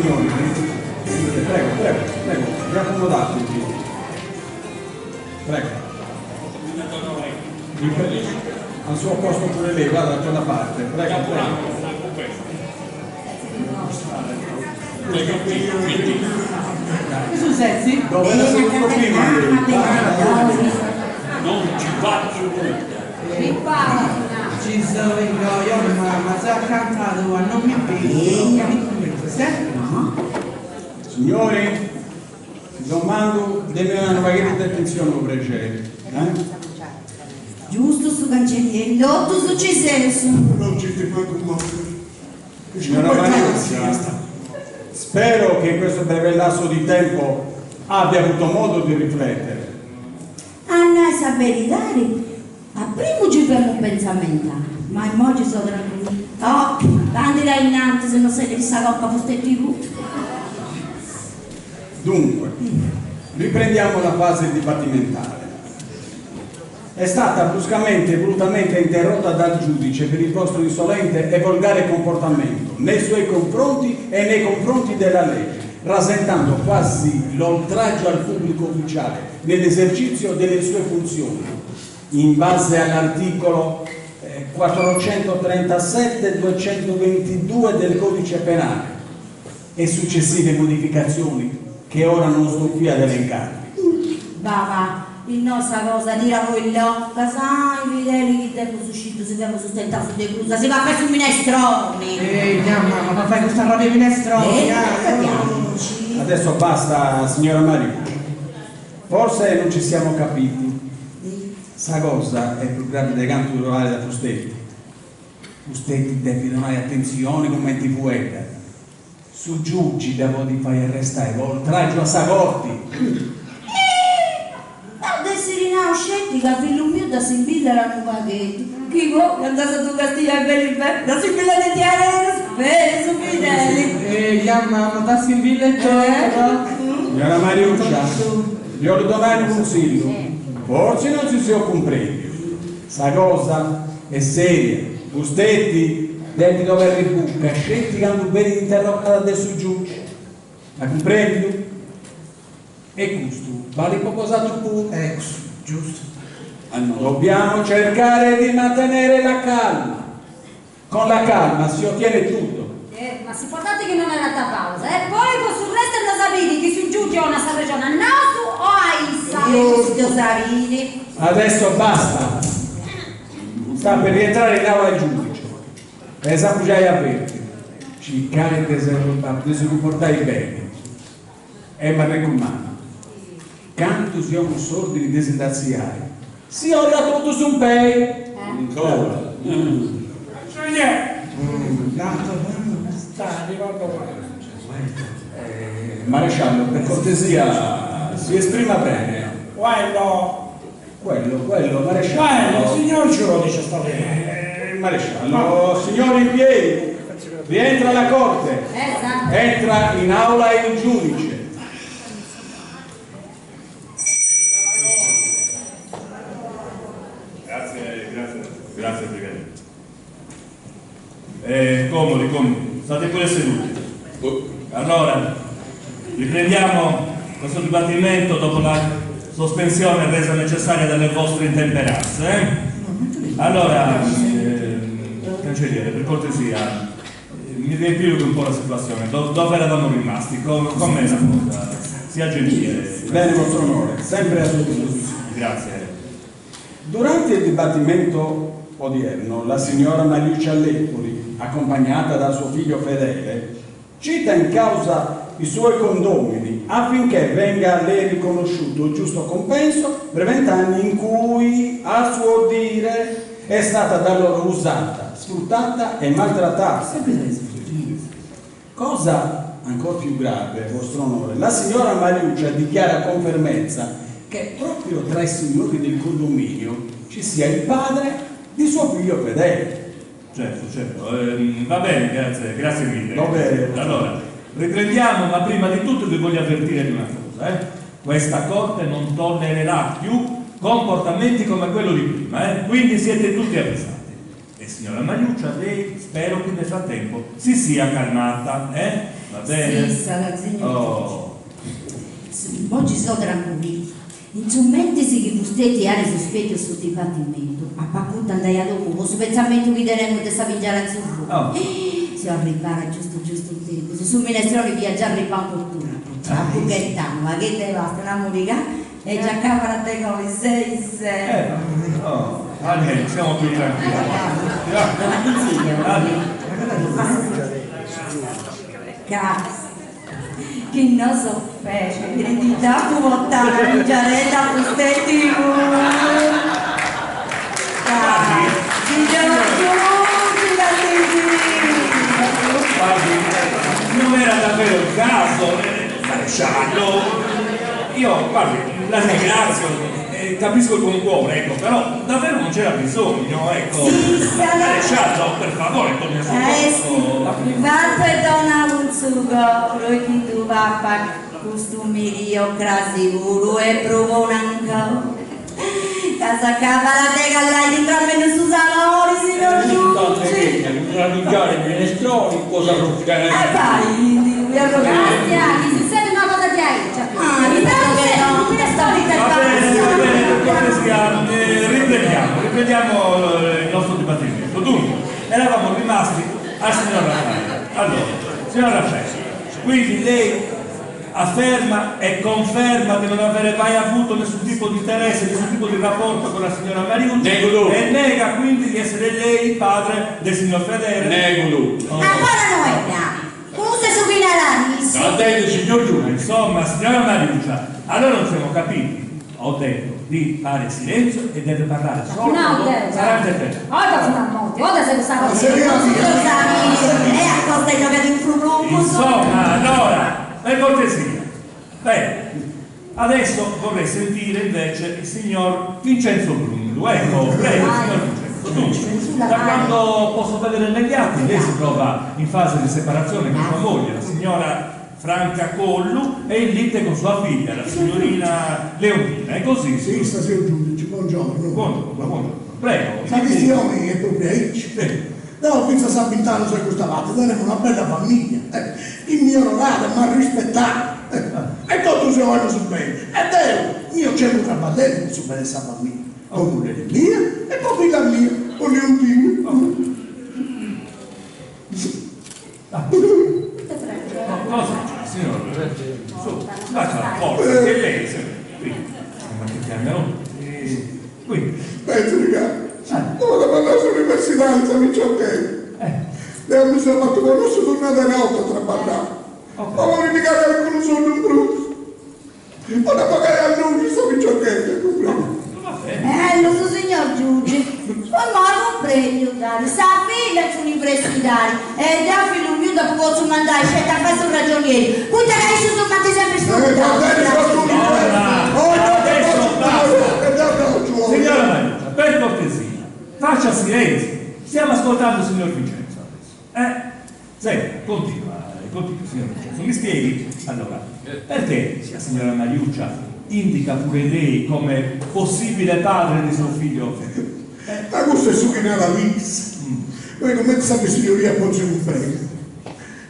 signori. Prego, vi accomodate. Prego. Al suo posto pure lei, vada da quella parte. Prego. Che successi? Dove era seduto prima? Non ci faccio Ci sono io, ma se ha cantato non mi vedo. Signori, domando deve una maggiore attenzione al pregere. Giusto su cancelliere, l'otto successo. Non ci ti fai con Signora Vanessa, spero che in questo breve lasso di tempo abbia avuto modo di riflettere. Anna sapere dare, a primo ci fermo un pensamento, ma mo ci sono tranquilli. Oh, tanti da innanzi se non sei di questa coppa fostetti tu. Dunque, riprendiamo la fase dibattimentale. È stata bruscamente e volutamente interrotta dal giudice per il vostro insolente e volgare comportamento nei suoi confronti e nei confronti della legge, rasentando quasi l'oltraggio al pubblico ufficiale nell'esercizio delle sue funzioni, in base all'articolo 437-222 del Codice Penale e successive modificazioni che ora non sto qui ad elencarvi. Va, il nostra cosa dirà quello, sai, fideli che tempo suscito, si devono sostentare su dei cruza, si va a fare sui minestroni. Ehi, mamma, ma fai questa roba di minestroni? Capiamoci. Adesso basta, signora Maria. Forse non ci siamo capiti. Sta cosa è più grande dei canti rurali da Fustetti. Fustetti deve donare attenzione come in TV. Su giudici devo di fare arrestare oltraggio a Sagorti. Adesso rinao scettica, figlio mio da Simbilla l'hanno pagato. Chi vuoi che andasse a tu Castiglia per il bene? Da Simbilla di Tiare, speso, fideli. Ehi, mamma, da Simbilla e Signora Mariuccia, vi ho donato un consiglio. Forse non si sia un premio. Sta cosa è seria. Fustetti devi dover ribucca, scetti che hanno bene interrogata adesso i giudici. La comprendi? E questo vale poco usato pure. Giusto. Dobbiamo cercare di mantenere la calma. Con la calma si ottiene tutto. Ma si può dare che non è nata pausa, e poi sul resto non sapete che su giù c'è una sta regione a naso o a Issa. Giusto, Savini. Adesso basta. Sta per rientrare in aula il giudice. Esatto, già hai avvertito. Cercare di si comportare bene. E mi raccomando, quando siamo sordi di desiderziare, si ora tutto su un pay. ancora. Sta arrivando qua. Maresciallo, per cortesia, si esprima bene. Quello, maresciallo. Signor giudice, sta bene. Maresciallo, signori in piedi, rientra la corte, Esatto. entra in aula il giudice. Grazie Brigadiere. Comodi, state pure seduti. Allora, riprendiamo questo dibattimento dopo la sospensione resa necessaria dalle vostre intemperanze. Allora, cancelliere, per cortesia, mi riempire un po' la situazione. Dove eravamo rimasti? Com'è la cosa? Sia gentile. Bene, vostro onore, sempre a sua disposizione. Grazie. Durante il dibattimento odierno, la signora Mariuccia Leppoli, accompagnata dal suo figlio Fedele, cita in causa i suoi condomini affinché venga a lei riconosciuto il giusto compenso per 20 anni in cui, a suo dire, è stata da loro usata, sfruttata e maltrattata. Cosa ancora più grave, vostro onore, la signora Mariuccia dichiara con fermezza che proprio tra i signori del condominio ci sia il padre di suo figlio Fedele. Certo. Va bene, grazie mille. Va bene. Allora, riprendiamo, ma prima di tutto vi voglio avvertire di una cosa. Questa Corte non tollererà più comportamenti come quello di prima, quindi siete tutti avvisati. E signora Mariuccia, lei spero che nel frattempo si sia calmata, Va bene? Sì, sarà signor. Oh. Oggi sto tranquilli. Insommenti che vosteti hanno sospetto sul dibattimento. A Pacutta andai a dopo, questo pensamento che tenemo di sapere in sul Oh. Si arrivare giusto il tempo. Se su minestrone viaggiare arriva un fortuna. A Buchettano, ma che te basta una musica? E già capara a te come sei. Oh. Almeno siamo più tranquilli. Ma consiglio. Cazzo. Che non so fece, eredità pumottana, mangiarella, fustetti, non era davvero il caso, maresciallo. Io, guardi, la ringrazio, capisco il buon cuore, ecco, però davvero non c'era bisogno, ecco. Maresciallo, per favore, torni a sul posto. Quanto è donna un sugo, lui che tu va a costumi io crasicuro e provo un ancora. Casa capa la tega là di tramene su salori, signor Giudice. Traducare i minestroni, cosa roccare? Vai, mi arrogante. Grazie, chi si sente una cosa di aiuto. Ah, mi pare che no, mi Va bene, per cortesia, riprendiamo il nostro dibattimento. Dunque, eravamo rimasti al signor Raffaele. Allora, signor Raffaele, quindi lei afferma e conferma di non avere mai avuto nessun tipo di interesse, nessun tipo di rapporto con la signora Mariucci e nega quindi di essere lei il padre del signor Fedele. Nego. Ancora non è bravo. Come su Pinalaris? Ha detto signor Giulio. Insomma, signora Mariuccia, allora non siamo capiti. Ho detto di fare silenzio e deve parlare solo No, quando sarà interpretato. Ora fino a monte, ora se lo sa Non si e a costa di giocare in frulungo. Insomma, allora, per cortesia. Bene, adesso vorrei sentire invece il signor Vincenzo Brundu. Ecco, prego, signor Vincenzo. Dunque, da quando posso vedere negli atti, lei si trova in fase di separazione con sua moglie, la signora Franca Collu, e in lite con sua figlia, la signorina Leontina. È così? Sì, stasera Giudice, buongiorno. Buongiorno. Prego. La questione è proprio aici. No, penso a Pintano se gustavate, tenere una bella famiglia. Il mio onorato mi ha rispettato. E tutto si vuole su bene. È vero, io c'è un traballetto su bene questa famiglia. Con una mia e poi figlia mia, con Leontina. Cosa c'è, signore? Su, faccia la forza, che lei, qui, ma che chiamano? Qui. Penso, ragazzi, dove andare all'università in San Diciottesimo. Lei mi sono fatto conoscere tornata in auto tra ballare. Ma vuole mica che non sono un brutto. Ora magari a noi sono i giochetti, comprendo. Lo so signor Giudice, ma non prendo dare, sa figlia all'università e già figlio mio dopo posso mandare scelta a fare un ragioniere. Quindi adesso sono andati sempre Signora Mariuccia, per cortesia, faccia silenzio. Stiamo ascoltando il signor Vincenzo adesso. Senta, continua, signor Vincenzo. Mi spieghi, allora, perché la signora Mariuccia indica pure lei come possibile padre di suo figlio? Ma questo è su che ne la vista. Noi come sapete signoria poi un prego.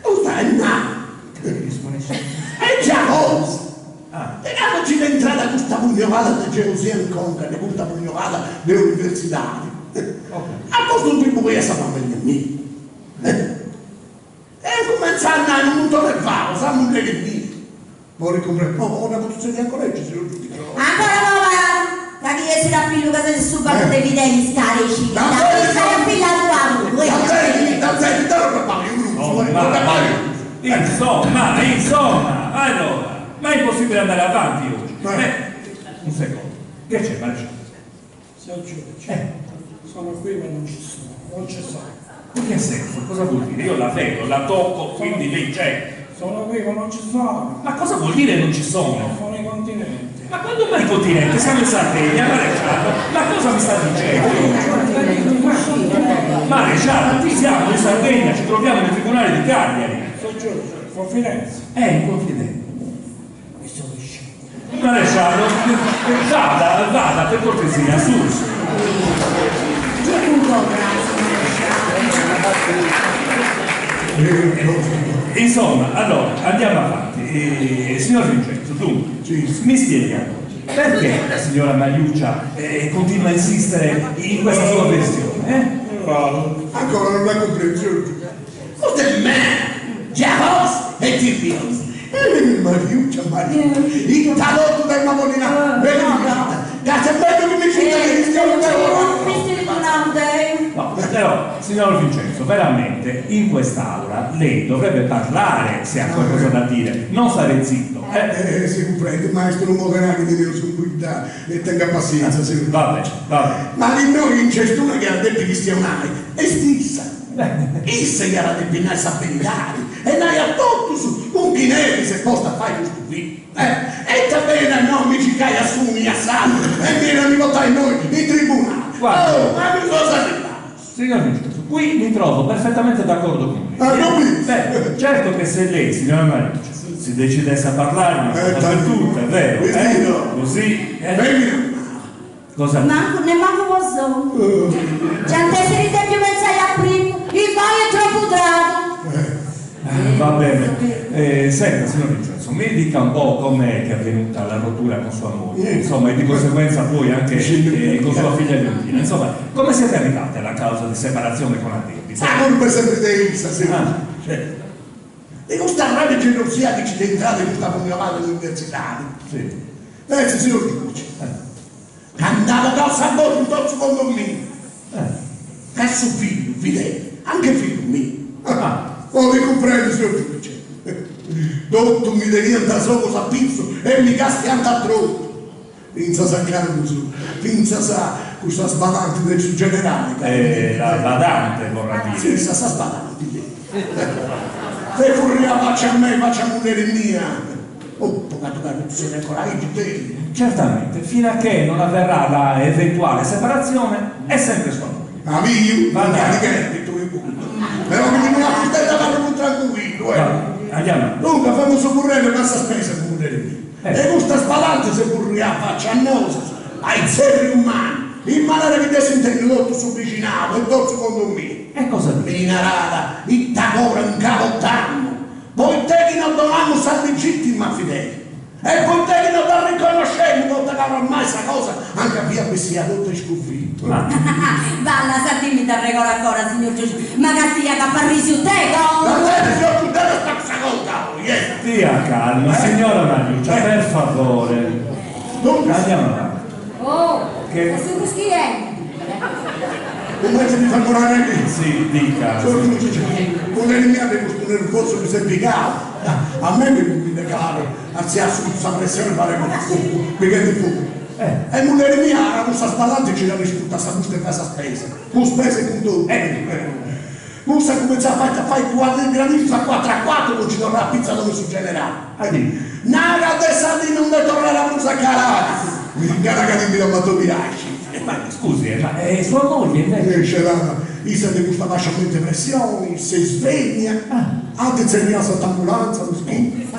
Non sta in è già cosa. Teniamoci l'entrata questa pugnolata di gelosia in conca, di questa pugnolata delle università. A posto un tributo questa famiglia mia. E cominciando a un montone di faro, sa un che dire. Vuole comprare una posizione a collegio, signor Giudice. ancora non va, da chi si rappiglio che si subito dei fideli scarici, da chi si rappillato Insomma, allora, ma è possibile andare avanti oggi? Un secondo, che c'è, Maresciallo? Signor Giudice, sono qui ma non ci sono, non ci sono. In che senso? Cosa vuol dire? Io la vedo, la tocco, quindi lei c'è. Sono qui ma non ci sono. Ma cosa vuol dire non ci sono? Sono i continenti. Ma quando mai continente? Siamo in Sardegna, Maresciallo. Ma cosa mi sta dicendo? Maresciallo, siamo in Sardegna, ci troviamo nei tribunali di Cagliari. Signor Giudice, confidenza. In confidenza. Mi sono uscito. Maresciallo, vada, per cortesia, su. Insomma, allora, andiamo avanti. Signor Vincenzo, dunque, mi spiega, perché la signora Mariuccia continua a insistere in questa sua versione? Ancora non la comprensione. What a man! Geros e Tibios. Mariuccia, il talotto del Mamonina, grazie a bello che mi cita che No, però, signor Vincenzo, veramente in quest'aula lei dovrebbe parlare se ha qualcosa da dire, non stare zitto. Si comprende, maestro Moderati di mio tranquillità e tenga pazienza, signor. Vabbè. Ma di noi in cestuna che ha detto che stiamo è stessa. Issa gli era detto in sapellari e noi a tutto su un chinelli se posta a fare questo qui. E bene, no, mi ci cai a su, mi assalto e viene a mi votare noi in tribunale. Guarda. Ma che cosa ne fa? Signor Vincenzo, qui mi trovo perfettamente d'accordo con non lei. Certo che se lei, signora Mariuccia, si decidesse a parlare una volta per tutte, è vero? Così. Cosa? Nemmeno posso. Gente, se di tempo pensai a prima, il baio è troppo drago. Va bene. Senta, signor Vincenzo, mi dica un po' com'è che è avvenuta la rottura con sua moglie, insomma, e di conseguenza poi anche con sua figlia Valentina. Insomma, come siete arrivati alla causa di separazione con addebito? Non per sempre di Issa, signor. E questa grande gelosia che ci entrate in questa comunità all'università. Sì. Signor Vincenzo. Andava da Sabor in tutto secondo me. Che suo figlio, fidele, anche figlio mio. Vi comprendo, signor giudice. Tutto mi devia da solo sapizzo e mi caschianta troppo. Pinza sa canzo, pinza sa questa sbadante del suo generale. La badante vorrà dire. Sì, sa sbadante. Se furria faccia a me, faccia a muovere mia. Poccato che non si ancora i Certamente, fino a che non avverrà la eventuale separazione, è sempre sua moglie. Ma io, però che non ha fidetta per non tranquillo, Andiamo. Dunque, fammi soccorrere questa spesa comunità. E questa spalante se purria faccia annosa ai esseri umani, in maniera che si intende tutto sul vicinato e tutto secondo me. E cosa dici? Minarada, il tagore in cavottanno. Poi te che non donamo sa legittima fidele. E poi te che non da riconoscendo, non te che ormai questa cosa, anche via che sia tutto sconfitto. Balla, sapimi da regola ancora, signor giudice. Ma che sia che parrisi te, Ma no? te, signor Giudele, sta questa cosa, Stia calma, signora Mariuccia, per favore. Andiamo avanti. Che su chi è? Come se mi fa morare lì? Sì, dica. Con le mie avevo questo nervoso che si è piegato. A me mi declaro, anzi ha su questa pressione fare con fuoco, perché di fuoco. E mulle mia era questa spallante e ci l'ha risputa sta busta e questa spesa. Con spese con tutto. Musa comincia a fare il granito a 4 a 4 non ci tornerà la pizza dove si generà. Naga de Sadi non ne tornerà a Musa Caracas. Gara che mi ha fatto viaggi. Ma scusi, ma è sua moglie invece? Isa di questa fasciamente pressioni, si sveglia, anche se mi ha stata ambulanza, lo schifo.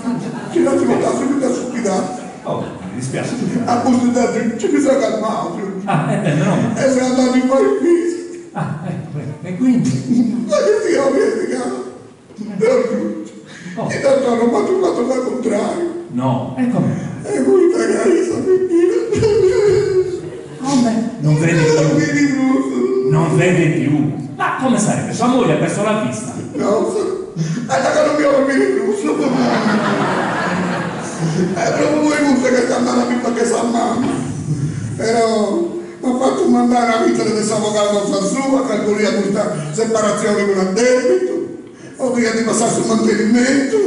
Ci l'ha ricordato subito a stupidato. Oh, mi dispiace. A posto di ci mi sono calmato. No. E sono andato in fare il viso. E quindi? Ma che sia verificato? E tanto hanno fatto il contrario. No, e com'è? E poi Isa Come? Non vede più. Non vede più. Ma come sarebbe? Sua moglie ha perso la vista. No, che non mi ho capito russo. È proprio voi russo che sta andando a pippa che sa mamma. Però mi ha fatto mandare a vita di questo avvocato a sua, calcoliamo questa separazione con addebito. Ho via di passare sul mantenimento.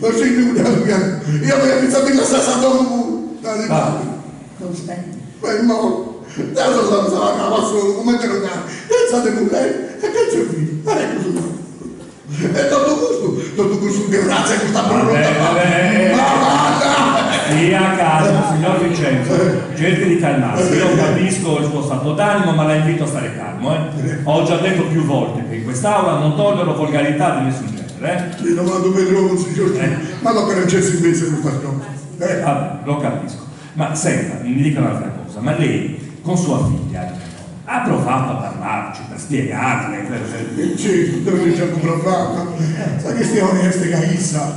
Ma c'è piano. Io avevo pensato che la stessa donna. Ma è morto. Adesso sono la cava solo, come te lo dai? Pensate con lei, e che c'è qui? Ecco. E tutto questo che razza che sta pronta. Stia calmo, signor Vincenzo, cerchi di calmarsi. Io capisco il suo stato d'animo, ma la invito a stare calmo. Ho già detto più volte che in quest'aula non tollero volgarità di nessun genere. Mi domando Pedro, signor ma lo per accessi invece questa cosa. Vabbè, lo capisco. Ma senta, mi dica un'altra cosa, ma lei con sua figlia ha provato a parlarci, per spiegarle. Certo, dove ci hanno provato? Sa che stiamo in questa caissa?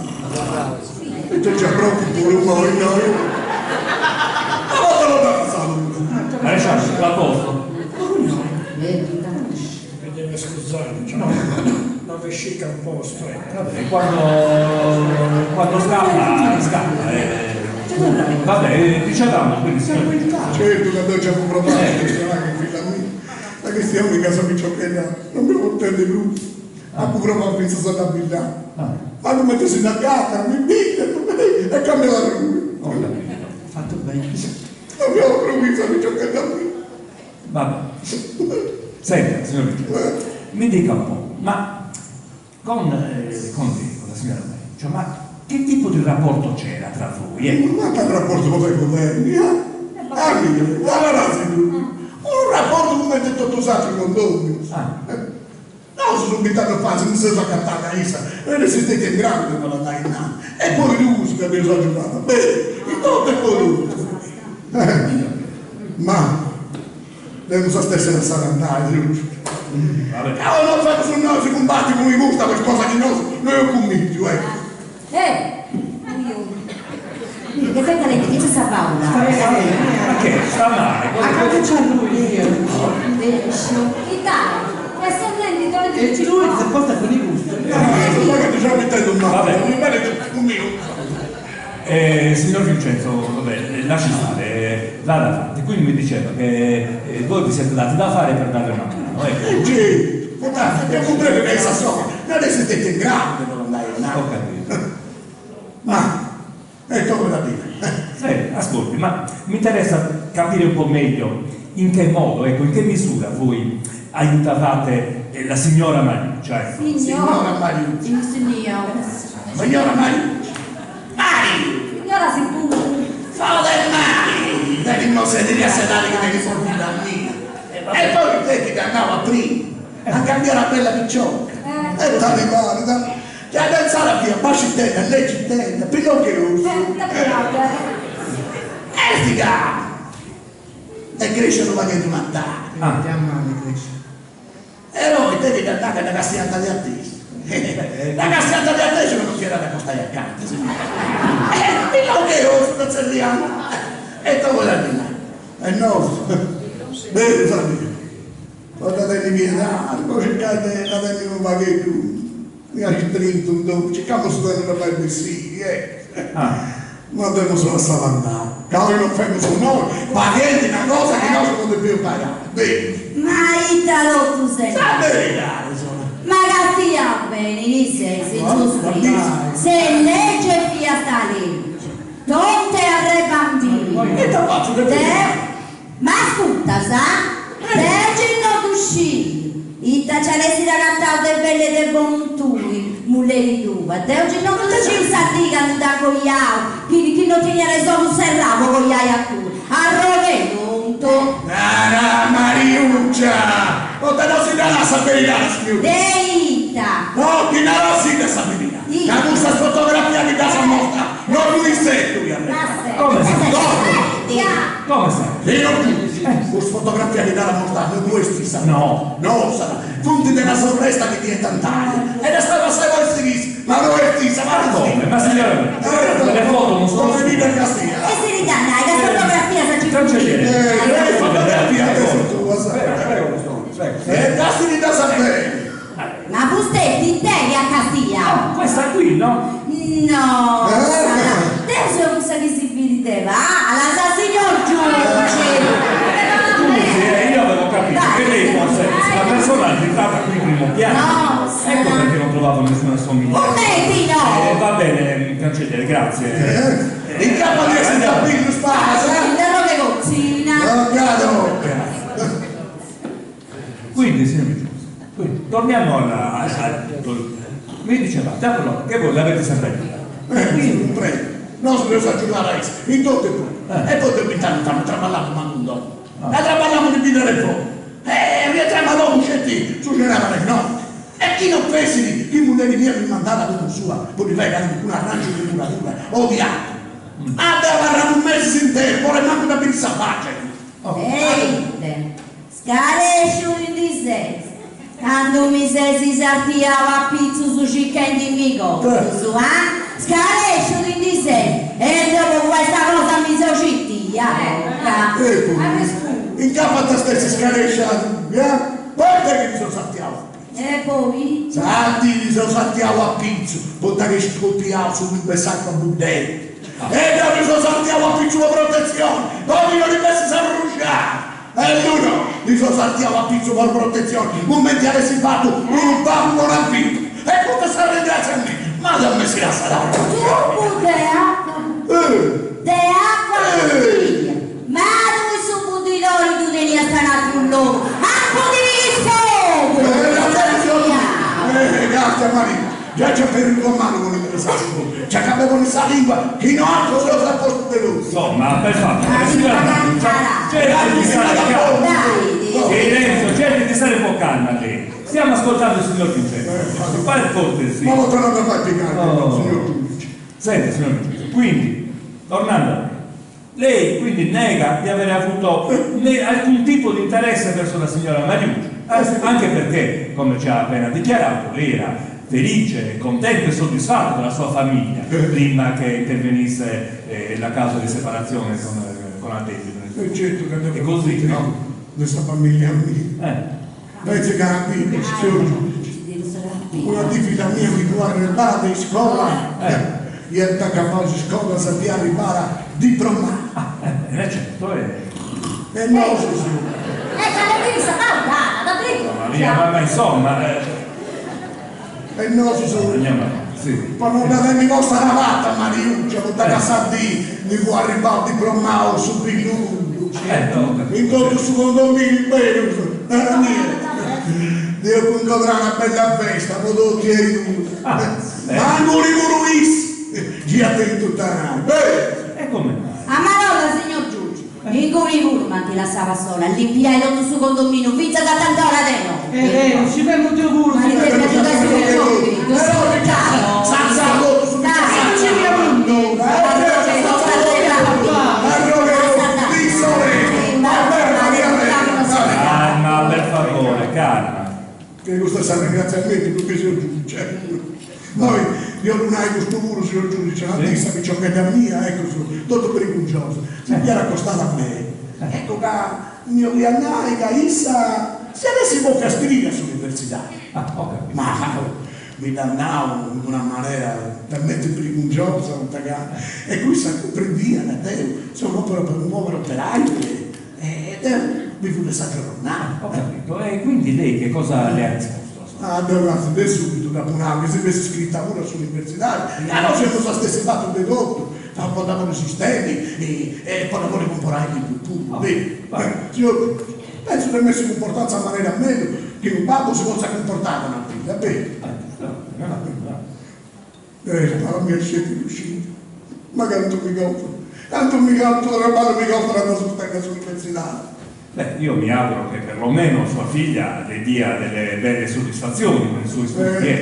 E c'è già proprio pure un po' in noi. Ma non lo da salute. Maresciallo, tutto a posto? Mi deve scusare, cioè, la vescica un po' stretta. Vabbè, quando scappa. Vabbè, dicevamo, quindi Certo, quando ci hanno provato, la questione che casa mi ciocchetta, non mi portate più. Ma pure ma penso sono abitato. Ma non mettersi in gatta, mi piglia e cambia la rua. Fatto bene. Non abbiamo proviso mi ciocchetta qui. vabbè. Senta, signor Vincenzo, mi dica un po', ma con lei, con la signora Mencia, ma che tipo di rapporto c'era tra voi? Ma che rapporto come con lei? Allora sei tu. Un rapporto come hai detto tu sai con noi. No, sono subitato a fare, non si sono cantata Isa, e ne siete in grande con la dai in anno. E poi lui che mi sono giocato. Bene, in tutto e poi tutto. Ma devo so stessa la sarandare, Vabbè. non fate su noi, si combatti come gusta qualcosa di noi ho convinto, ecco. Che fai lei? Che c'è sta Paola? Ma che? Sta male? Accanto c'è lui, io. Italia, è splendido. E lui si apposta con i gusti. Non è che già mettendo un mano, Vabbè. non bene un minuto. Signor Vincenzo, vabbè, lasci stare, vada avanti. Quindi mi diceva che voi vi siete dati da fare per dare una mano, ecco. Sì, guardate, abbiamo un breve che sa sopra, non ne siete in grande per andare in Ho capito. Ma, come da dire? Ascolti, ma mi interessa capire un po' meglio in che modo, ecco, in che misura voi aiutavate la signora Mariuccia, ecco. Signora Maria. Signora Maria. Signora si può. Falo del mare, dai se devi assedare che devi portare da me. E poi te ti andava prima a cambiare la bella picciocca. E tale guarda, che a danzare via, bacitella, leggitella, pillocchioso. E sti cani. E crescono ma che ti mandare. E noi te devi andare alla castigliata di attesa. La castigliata di attesa non si era da costare accanto. Pillocchioso, non si rianno. E tu vuoi dire? E no, bene, sapete. Guardate i piedati, poi cercate la tenere un paghetto, mi ha ristretto un dopo, cerchiamo solo da fare vestiti, ma abbiamo solo a salvare. Cavolo non fai su noi, paghetti una cosa che noi non dobbiamo pagare. Bene. Ma Italo tu sei. Sta bene, insomma. Ma cattiva bene, lì sei se legge via sta legge. Tonte a re bambini. Che ti faccio che Ma ascolta, sa? Legge non uscì. Ita c'è l'essi da cantare del belle del bontui, mulleri tua. Te oggi non uscì sa dica da cogliao. Chi non tiene solo serravo cogliai a tu. A tonto. Cara Mariuccia, non te lo si dà la saperina, signore. Deita. No, chi non lo si dà la saperina. La questa fotografia di casa mostra, non lui sei tu. Come sai? Come sai? Io questa fotografia che dà la mostrata, non questi sanno. No, sarà. Punti della sorresta che diventa taglia. E da stava sei voi strissi, ma non è stessa, ma Come? Ma signora, le foto non sono come vive a Castiglia. E si ridanna, che fotografia sa ci cancelliere. Lei fotografia adesso tua, sai. Prego. Castiglia da sapere. Ma Bustetti, interi a Castiglia? Questa qui, no? No, adesso non sa che si vede, va? La sa signor giudice. Io avevo capito che lei forse la persona agitata qui in primo piano. No, ecco perché non trovavo nessuna somiglianza. Un mettino! Va bene, cancelliere, grazie. In capo di essere da qui in spalla, sai? Vediamo che cozzina. Non cado. Quindi, signor Vincenzo, torniamo alla... Mi dicevate, allora, che voi l'avete sempre detto. Prego. Non si deve aggiungere adesso, in tutto e tutto. E poi per metà stanno traballando ma non dopo. E traballiamo di bidere fuoco. E mi traballò un scetti, su generava le notti. E chi non pensi che i modelli miei mi mandava con sua, poi fai un arrancio di muratura, odiato. Ma deve avrà un mese intero, vuole manco da birra pace. Ehi, Scarescio in dissenso. Quando mi si saltiava a pizzo su cicchendi in vico, scarescio in dissenso. E dopo questa cosa mi sono cittia. In capo a te stessi scarescia, poi te che mi sono saltiato. E poi? Santi, mi sono saltiato a pizzo, porta che scoppiavo su un sacco a budelli. E poi mi sono saltiato a pizzo la protezione, poi non li messi a rusciare. E lui no, mi sono saltiato a pizzo per protezione, non mi avessi fatto un bambo a vita. E come sarà grazie a me? Ma da me si la sarà. Tu de acqua? De acqua figlia. Ma tu su puntitori tu devi stare a cullone. Acqua di sopra! Grazie Maria, già c'è per il mano con il sasso. Ci acaba con questa lingua che non altro se lo sta a posto di lui. Insomma, per fatto, cerchi di stare un po' calma lei. Stiamo ascoltando il signor Vincenzo. Fai il cortesia. Ma lo tornate a fare signor giudice. Senta, signor Vincenzo, quindi, tornando a lei. Lei quindi nega di avere avuto alcun tipo di interesse verso la signora Mariucci, anche perché, come ci ha appena dichiarato, lei era felice, contento e soddisfatto della sua famiglia prima che intervenisse la causa di separazione con Adele. E certo che è così, no? Questa famiglia mia. Pensi che ha vinto, signor giudice. Una di figlia mia mi può arrivare in scuola. Io da capace scuola sapeva arrivare diploma. Certo, E no, signore. Devi stare davvero. Maria, ma insomma... E no, signore. Sì. Poi non avevi vostra navata, Mariuccia, non da Cassardì, mi può arrivare diplomato su Piglù. In tutto su condominio, bene, era mia. Dio incontrare una bella festa, prodotti e io. Ma non li muruissi, gi attento tutta e come? A Marolla, signor giudice, in cui ma ti lasciava sola, l'impiai tutto su condominio, finta da tant'ora di no. Non ci vengo di culo. Ma ripeto, da sui giorni, così portato. Salsato su Dai, ci abbiamo Calma, per favore, calma. Che questo sta ringraziamento, tu che signor giudice. Noi, io non hai questo muro, signor giudice, la testa che c'ho che da mia, ecco, tutto pericoloso. Si era accostato a me. Ecco che mio Liannai, che issa, se avessi poche aspirine sull'università. Ma mi dannavo in una maniera talmente pericolosa, e qui si comprendia da te, sono opera per un povero operaio e mi fu messaggio giornale. Ho capito, e quindi lei che cosa le ha risposto? Da subito, dopo un anno, se avessi scritta una sull'università, non c'è cosa stesse fatto il dedotto, portavano i sistemi e poi lavori comporenti più puri. Signor, penso di aversi comportato in maniera meglio che un babbo si possa comportare una figlia, bene. La mia scelta di uscita, ma tanto mi canto, la mano mi canto la cosa sull'università. Beh, io mi auguro che perlomeno sua figlia le dia delle belle soddisfazioni con i suoi studi.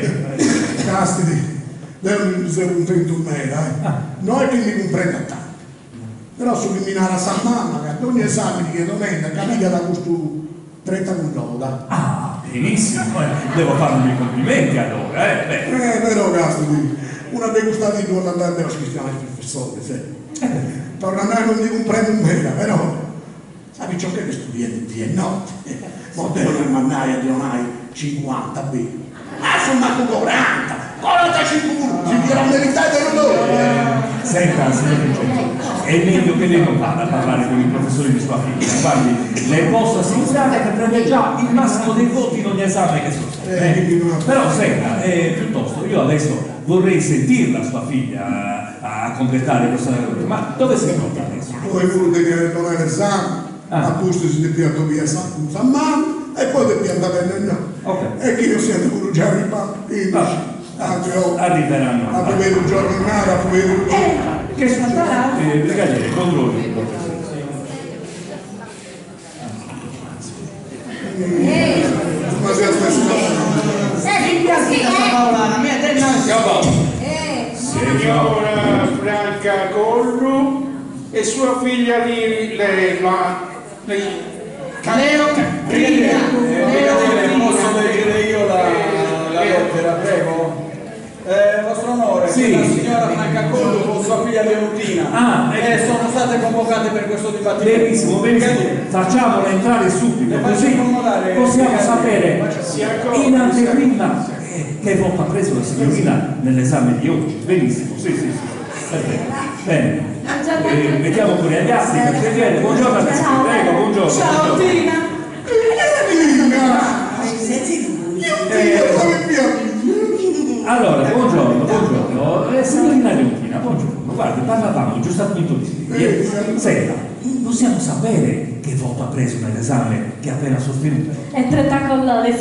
Castidi, devo essere contento in me, non è che mi comprenda tanto. Però sull'imminare a San Mamma, che ad ogni esame che domenica, camica da questo 30 minuti. Benissimo, devo farmi i complimenti allora, Però Castidi, una degustativa non andare a scrivere ai professori, torna a me non mi comprendo in me, però... Sabi ciò che studenti di notte, modello del mannaia di onai 50 b. Sono nato 40, 45 si dirà meritare del loro. Senta, signor Vincenzo, è meglio che lei non vada a parlare con i professori di sua figlia. Guardi, le posso assicurare che prende già il massimo dei voti in ogni esame che sostiene. Però senta, piuttosto, io adesso vorrei sentirla sua figlia a completare questo lavoro. Ma dove si trova adesso? Poi volete che non è l'esame. A posto si deve piantare via San Mamma e poi deve piantare nel no. E che io siete pure già arrivato. Arriveranno. A vedere un giorno in mare, a vedere un giorno. Che succede? Brigadiere, controlli. Ma si aspetta. Signora Franca Collu e sua figlia Leo Brigadiere, posso leggere io la lettera, prego? Vostro onore, Sì. la signora Francacollo con sua figlia Leontina sono state convocate per questo dibattito. Benissimo, facciamola entrare subito, Le faccio così accomodare, possiamo brigadiere. sapere in anteprima che voto ha preso la signorina nell'esame di oggi. Benissimo, sì. Perfetto. Bene. Mettiamo pure agli atti, consigliere. Buongiorno a tutti, prego, buongiorno. Ciao Tina. Allora, buongiorno. Signorina Leontina, buongiorno. Guardi, parlavamo giusto appunto di ieri. Senta, possiamo sapere che voto ha preso nell'esame che ha appena sostenuto? È 30 con lode,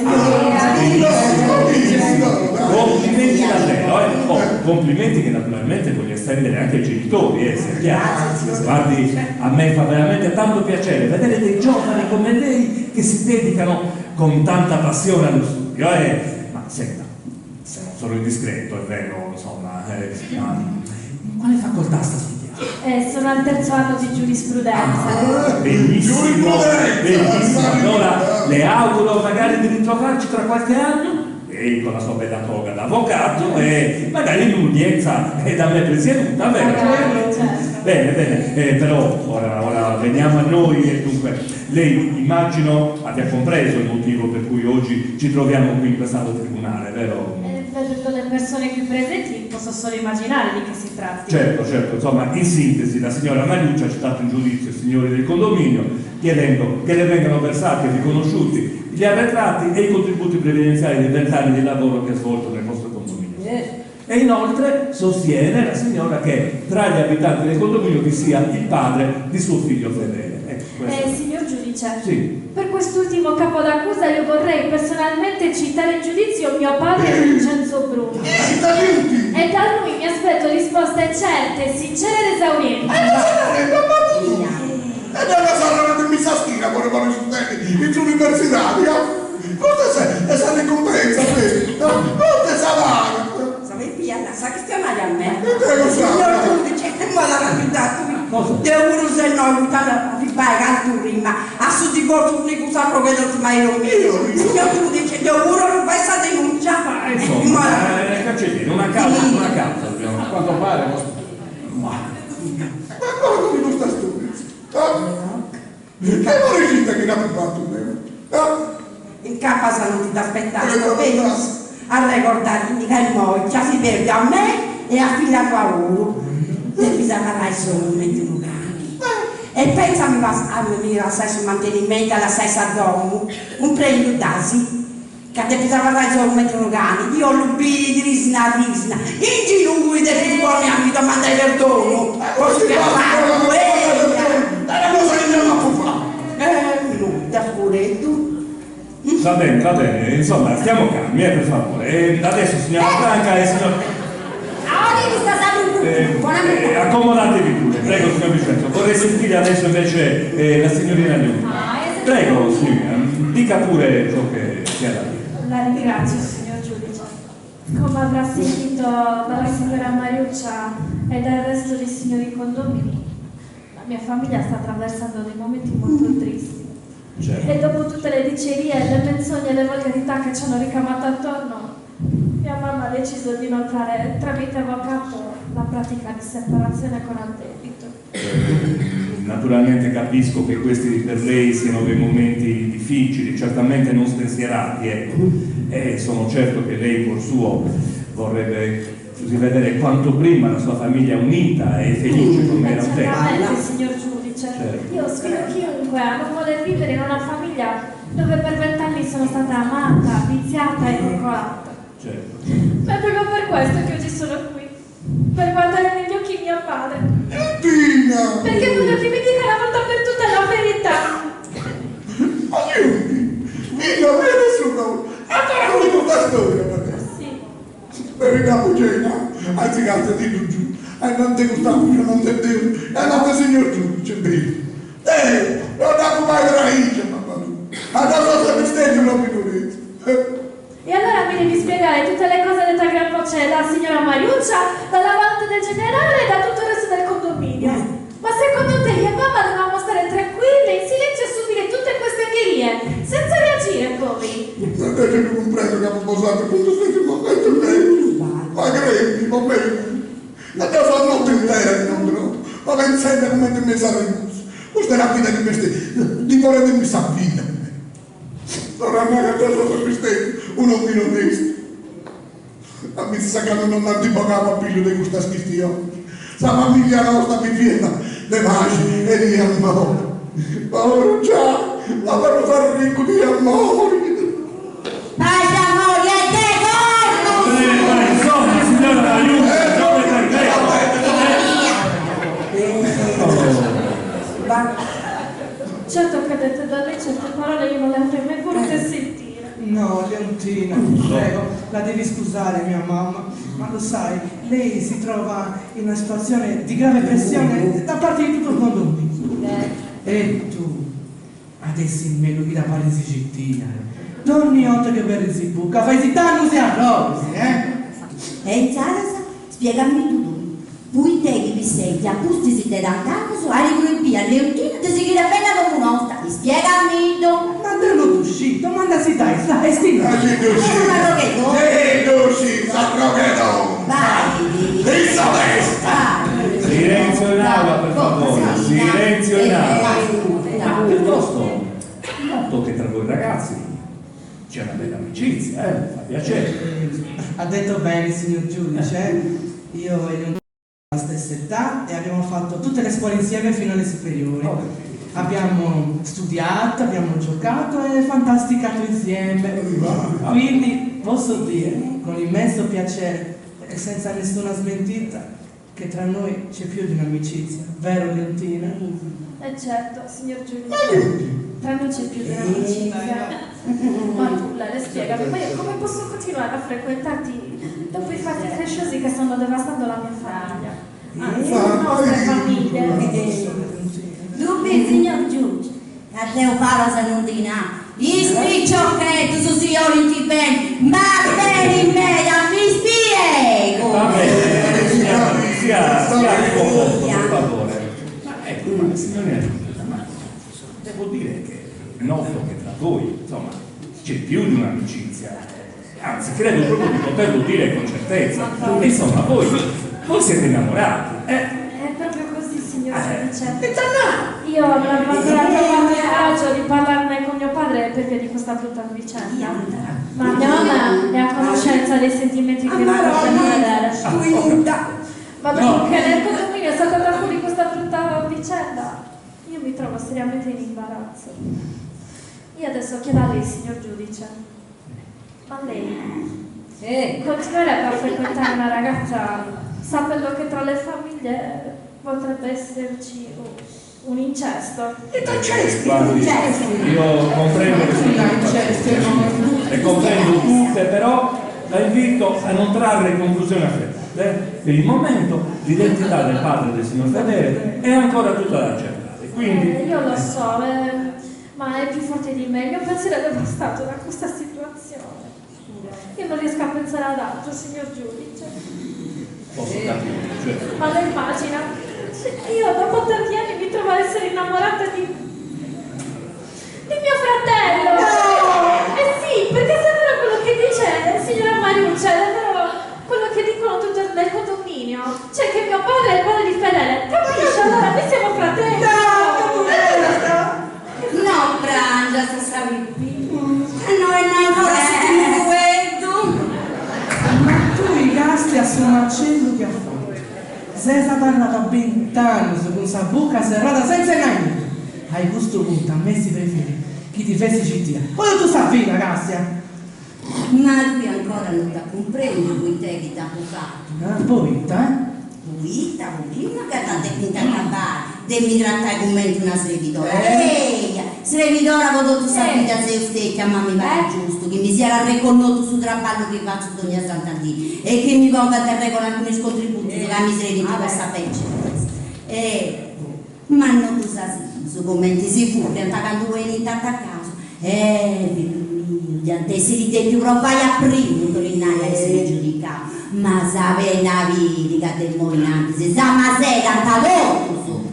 Complimenti davvero, complimenti che naturalmente voglio estendere anche ai genitori, sia chiaro. Guardi, a me fa veramente tanto piacere vedere dei giovani come lei che si dedicano con tanta passione allo studio, Ma senta, se non sono indiscreto, è vero, insomma, in quale facoltà sta studiando? sono al terzo anno di giurisprudenza. Benissimo. Allora le auguro magari di ritrovarci tra qualche anno, lei con la sua bella toga da avvocato e magari in un'udienza da me presieduta, bene, però ora veniamo a noi e dunque lei immagino abbia compreso il motivo per cui oggi ci troviamo qui in quest'aula tribunale, vero? Vedendo le persone qui presenti posso solo immaginare di che si tratti. Certo, insomma, in sintesi la signora Mariuccia ha citato in giudizio i signori del condominio chiedendo che le vengano versati e riconosciuti gli arretrati e i contributi previdenziali dei 20 anni di lavoro che ha svolto nel vostro condominio. E inoltre sostiene la signora che tra gli abitanti del condominio vi sia il padre di suo figlio fedele. Signor giudice, sì. Per quest'ultimo capo d'accusa io vorrei personalmente citare in giudizio mio padre Vincenzo Bruno. E da lui mi aspetto risposte certe, sincere ed esaurienti. E dalla sala che mi sa stira vuole fare studenti in università. Cosa sei? E sa ricompensa te? Non te sa Sa che stiamo a me? Signor giudice, ma la rapida tu. Devo se no aiutare a ripagare altro prima. A su di corso unico sacro che non ti mai lo mio. Signor giudice, devo non fai sta denuncia. Insomma, cancelliere, una causa. A quanto pare, ma cosa di questa storia? Che vorrei che ne ha fatto in casa non ti ti aspettare, a ricordare che il moglie si perde a me e a figlia tua loro. E bisogna parlare solamente un e pensa mi va a stesso mantenimento alla stessa domo un premio d'asi che bisogna parlare solamente un cane io l'ubbi di risna in ginugui del ti buoni a mi domandare perdono posso chiamare la cosa che non può fare da pure tu. Va bene, insomma, stiamo calmi, per favore. Adesso signora Franca e signor... accomodatevi pure, prego signor Vincenzo. Vorrei sentire adesso invece la signorina Leontina. Prego, signora, dica pure ciò che ha da dire. La ringrazio, signor giudice. Come avrà sentito dalla signora Mariuccia e dal resto dei signori condomini, la mia famiglia sta attraversando dei momenti molto tristi. Certo. E dopo tutte le dicerie, le menzogne e le volgarità che ci hanno ricamato attorno, mia mamma ha deciso di non fare tramite avvocato la pratica di separazione con addebito. Naturalmente capisco che questi per lei siano dei momenti difficili, certamente non spensierati, ecco. E sono certo che lei por suo vorrebbe vedere quanto prima la sua famiglia unita e felice come era un tempo. Certamente, signor giudice. Certo. Io sfido chiunque a non voler vivere in una famiglia dove per 20 anni sono stata amata, viziata e coccolata. Certo. Ma è proprio per questo che oggi sono qui. Per guardare negli occhi mio padre. Perché voglio che mi dica una volta per tutte la verità. Io nessuno. Ancora con questa storia per te. Sì. Per il capogena, anzi cazzo di giù. E non ti gustavo, non ti devo. E non ti signor giudice, bene. Non da mai traisce, mamma mia. Adesso se mi stendo una minurezza. E allora mi devi spiegare tutte le cose dette a gran voce dalla signora Mariuccia, dall'amante del generale e da tutto il resto del condominio. Ma secondo te io e mamma dovevamo stare tranquille, in silenzio e subire tutte queste angherie, senza Invece non comprendo che avevo posato quando stai momento meglio. Ma credi, va bene. Adesso la notte intera non trovo. Ma pensate come ti mi sarei messo. Questa è la vita di me stesso. Di volermi sapere. Ora non è che adesso per me stesso un uomo onesto. Ma mi sa che non ti pagava più di questa schistione. La famiglia nostra mi viene le maci e di amore. Ma ora già, la per fare ricco di amore. Pace amore e te corno! Insomma, signora, aiuto! Certo che dette da lei certe parole io non le avrei mai volute sentire. No, Leontina, prego, la devi scusare mia mamma, ma lo sai, lei si trova in una situazione di grave pressione da parte di tutto il condominio. E tu, adesso in me lui da Parisi cittina, donne otto che per si buca, fai si danno sia proprio, E Zalasa, spiegami tu. Voi te che vi sei, ti accusti si te danno su, hai rigruppi a Leontina, ti si chiede appena come un'osta, ti spiegami tu. Ma te lo uscito, domanda si dai, stai, stima. Sì, Saproghetto! Vai! Pizza testa! Silenzio in aula, per favore, silenzio in aula. Ma piuttosto, noto che tra voi ragazzi c'è una bella amicizia, fa piacere. Ha detto bene, signor giudice, io e Leontina la stessa età e abbiamo fatto tutte le scuole insieme fino alle superiori. Abbiamo studiato, abbiamo giocato e fantasticato insieme. Quindi posso dire con immenso piacere e senza nessuna smentita che tra noi c'è più di un'amicizia, vero Leontina? Certo, signor giudice, tra noi c'è più di un'amicizia. Ma tu, Lele, spiegami, ma io come posso continuare a frequentarti dopo i fatti cresciosi che stanno devastando la mia famiglia? Anzi, le nostre famiglie. Dubbi, signor giudice, a te ho parla se non ti na. Gli spicciocchetti su signori in ben, ma bene in media, mi spiego! Va bene, sia un po' per favore. Ma ecco, ma signorina, ma devo dire che noto che tra voi, insomma, c'è più di un'amicizia. Anzi, credo proprio di poterlo dire con certezza. Insomma, voi siete innamorati, È proprio così, signor giudice. Io non avevo ancora trovato il coraggio di parlarne con mio padre per via di questa brutta vicenda. Ma mia mamma è a conoscenza dei sentimenti che mi portano a vedere. Ma perché nel condominio è stata da fuori questa brutta vicenda, io mi trovo seriamente in imbarazzo. Io adesso chiedo a lei, signor giudice, ma lei continuerebbe a frequentare una ragazza sapendo che tra le famiglie potrebbe esserci un incesto? guardi, io comprendo che sono e comprendo tutte, però la invito a non trarre conclusioni affrettate. Per il momento l'identità del padre del signor Fedele è ancora tutta da accertare, quindi... io lo so, ma è più forte di me, il mio pensiero è devastato da questa situazione. Io non riesco a pensare ad altro, signor giudice. Posso capire, certo. Ma lei immagina, io dopo tanti anni mi trovo a essere innamorata di mio fratello! No! Eh sì, perché se è vero quello che dice signora Mariuccia, è vero quello che dicono tutti nel condominio, cioè che mio padre è il padre di Fedele, capisci? Allora noi siamo fratelli! No, Frangia, se stavi qui. Noi ancora si Ma tu i gasti a suo marcello che ha fatto? Sei stata parlata ben tanto con questa bocca serrata senza niente. Hai questo punto, a me si preferi chi ti fesse città. Poi tu sapevi, ragazzi. Ma lui ancora non ti comprende quei te che ti ha bucato. Poi, Lui, prima che ti finta accabbare, devi trattare come una servitora. Ehi, servitora quando tu sapete a se stessa, ma mi pare giusto, che mi sia riconosciuto sul traballo che faccio ogni Sant'Andì e che mi ponga a terra con alcuni scontributi sulla miseria di questa pece. Ma non tu sai, su commenti sicuri, attaccando voi in tanto a caso. Figlio mio, gli antessi di più vai a primo, non innanzi a essere giudicato. Ma sapete la vita del moinante, se sa ma sei cantato su.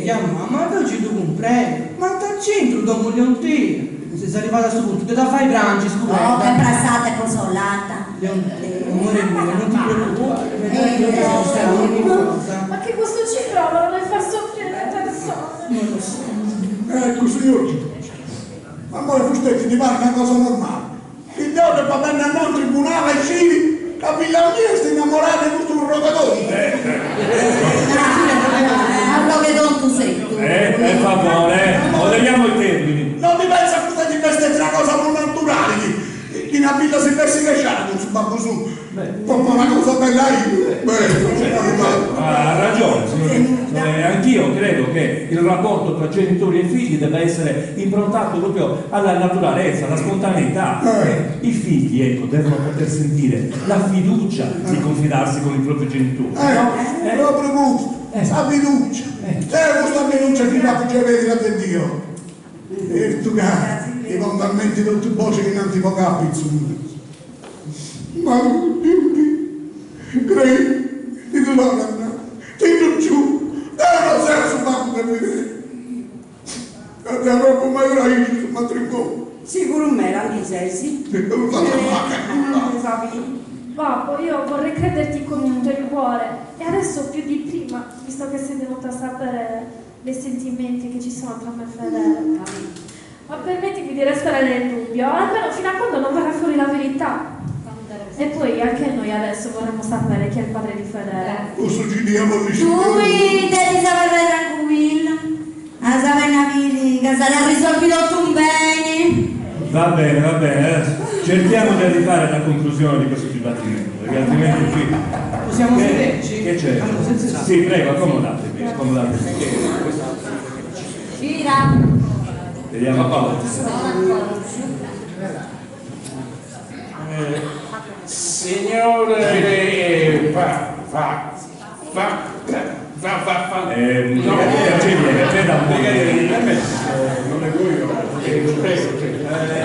mamma, tu ci tu comprare, ma sta al centro dopo Leontina. Se sei arrivata a questo punto, che da fai Franci, scusa? Oh, che passata consolata. Amore mio, non ti preoccupare, vedrai che ci sta ogni cosa. Ma che questo ci provano per far soffrire le persone? Non lo so. Ecco, signor. Amore, Fustetti, ti pare una cosa normale. Il giorno va bene a un tribunale e ci la figlia mia sta innamorata di tutto un rogatore. Allora che don tu sei tu. Per favore, moderiamo i termini. Non mi pensa a questa di questa è una cosa non naturale. Che una vita si investigare con su babbo su. Come una cosa bella Ha ragione, signore. Anch'io credo che il rapporto tra genitori e figli debba essere improntato proprio alla naturalezza, alla spontaneità. I figli, ecco, devono poter sentire la fiducia di confidarsi con i propri genitori. Proprio gusto, la fiducia. Questa fiducia che fa che vedi da Dio. E tu i fondamenti tutti i voci che non ti può capire. Ma crei, ti do la canna, ti do giù, non sei su banco per vedere. E ti avrò come mai sul matrimonio. Sicuro me la dicessi. Babbo, io vorrei crederti con tutto il cuore e adesso più di prima, visto che sei venuta a sapere dei sentimenti che ci sono tra me e Fedele. Ma permettimi di restare nel dubbio, almeno fino a quando non verrà fuori la verità. E poi anche noi adesso vorremmo sapere chi è il padre di Fedele. Posso ci diamo Tu devi sapere tranquilla. A sapere capire che sarà risolvito tutto bene. Va bene. Cerchiamo di arrivare alla conclusione di questo dibattimento, perché altrimenti qui... Possiamo sederci? Che c'è? Sì, prego, accomodatevi. Gira. Vediamo un po'. Signore, non leggo io.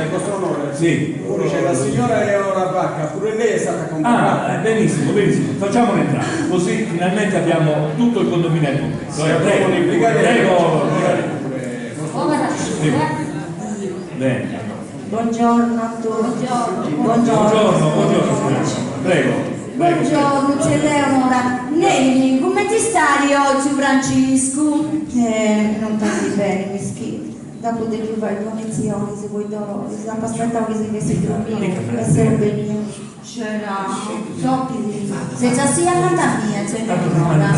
Vostro onore. Sì. Pure c'è la signora Eleonora Vacca, pure lei è stata convocata. Benissimo. Facciamolo entrare, così finalmente abbiamo tutto il condominio al completo. Prego. Bene. Buongiorno a tutti. Buongiorno. Prego. Buongiorno, c'è Eleonora. Nelly, come ti stai oggi, Francesco? Non tanti bene, mischino. Dopo di più fare condizioni, se vuoi dolore, se aspettavo che si dormiva, essere benissimo. C'era, so che senza sia canta mia, c'è Eleonora.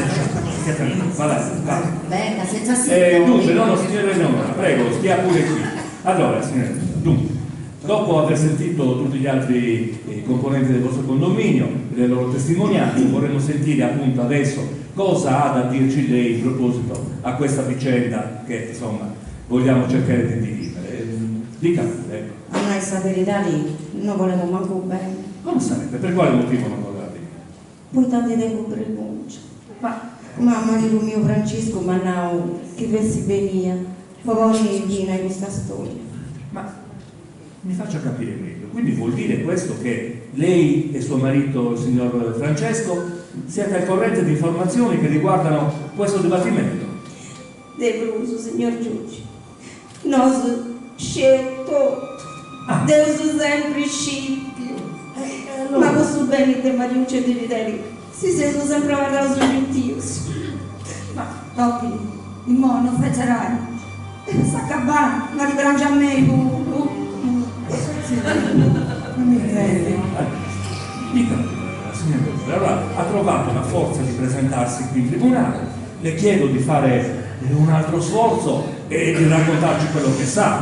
Venga, senza sia. Dunque, signora Eleonora, prego, stia pure qui. Allora, signora, dunque, dopo aver sentito tutti gli altri componenti del vostro condominio e le loro testimonianze, vorremmo sentire appunto adesso cosa ha da dirci lei in proposito a questa vicenda che insomma vogliamo cercare di dirimere. Dica, ecco. A noi questa verità lì non volevo manco bene. Come sarebbe? Per quale motivo non voleva dire? Poi tanti tempo per rinuncia. Ma mamma di mio Francesco, ma no, che versi venia, poi viene questa storia. Ma mi faccia capire meglio, quindi vuol dire questo che lei e suo marito, il signor Francesco, siete al corrente di informazioni che riguardano questo dibattimento? Deluso, signor giudice. Noi scelto, Deus sempre scipio. Ma questo bene di Mariuccia e di Viteri si sentono sempre guardare sui gentius. Ma dopo, il mondo fecerai. Sta acabando, ma ribrangia a me, non mi crede. Dica, signor, allora ha trovato la forza di presentarsi qui in tribunale, le chiedo di fare un altro sforzo e di raccontarci quello che sa.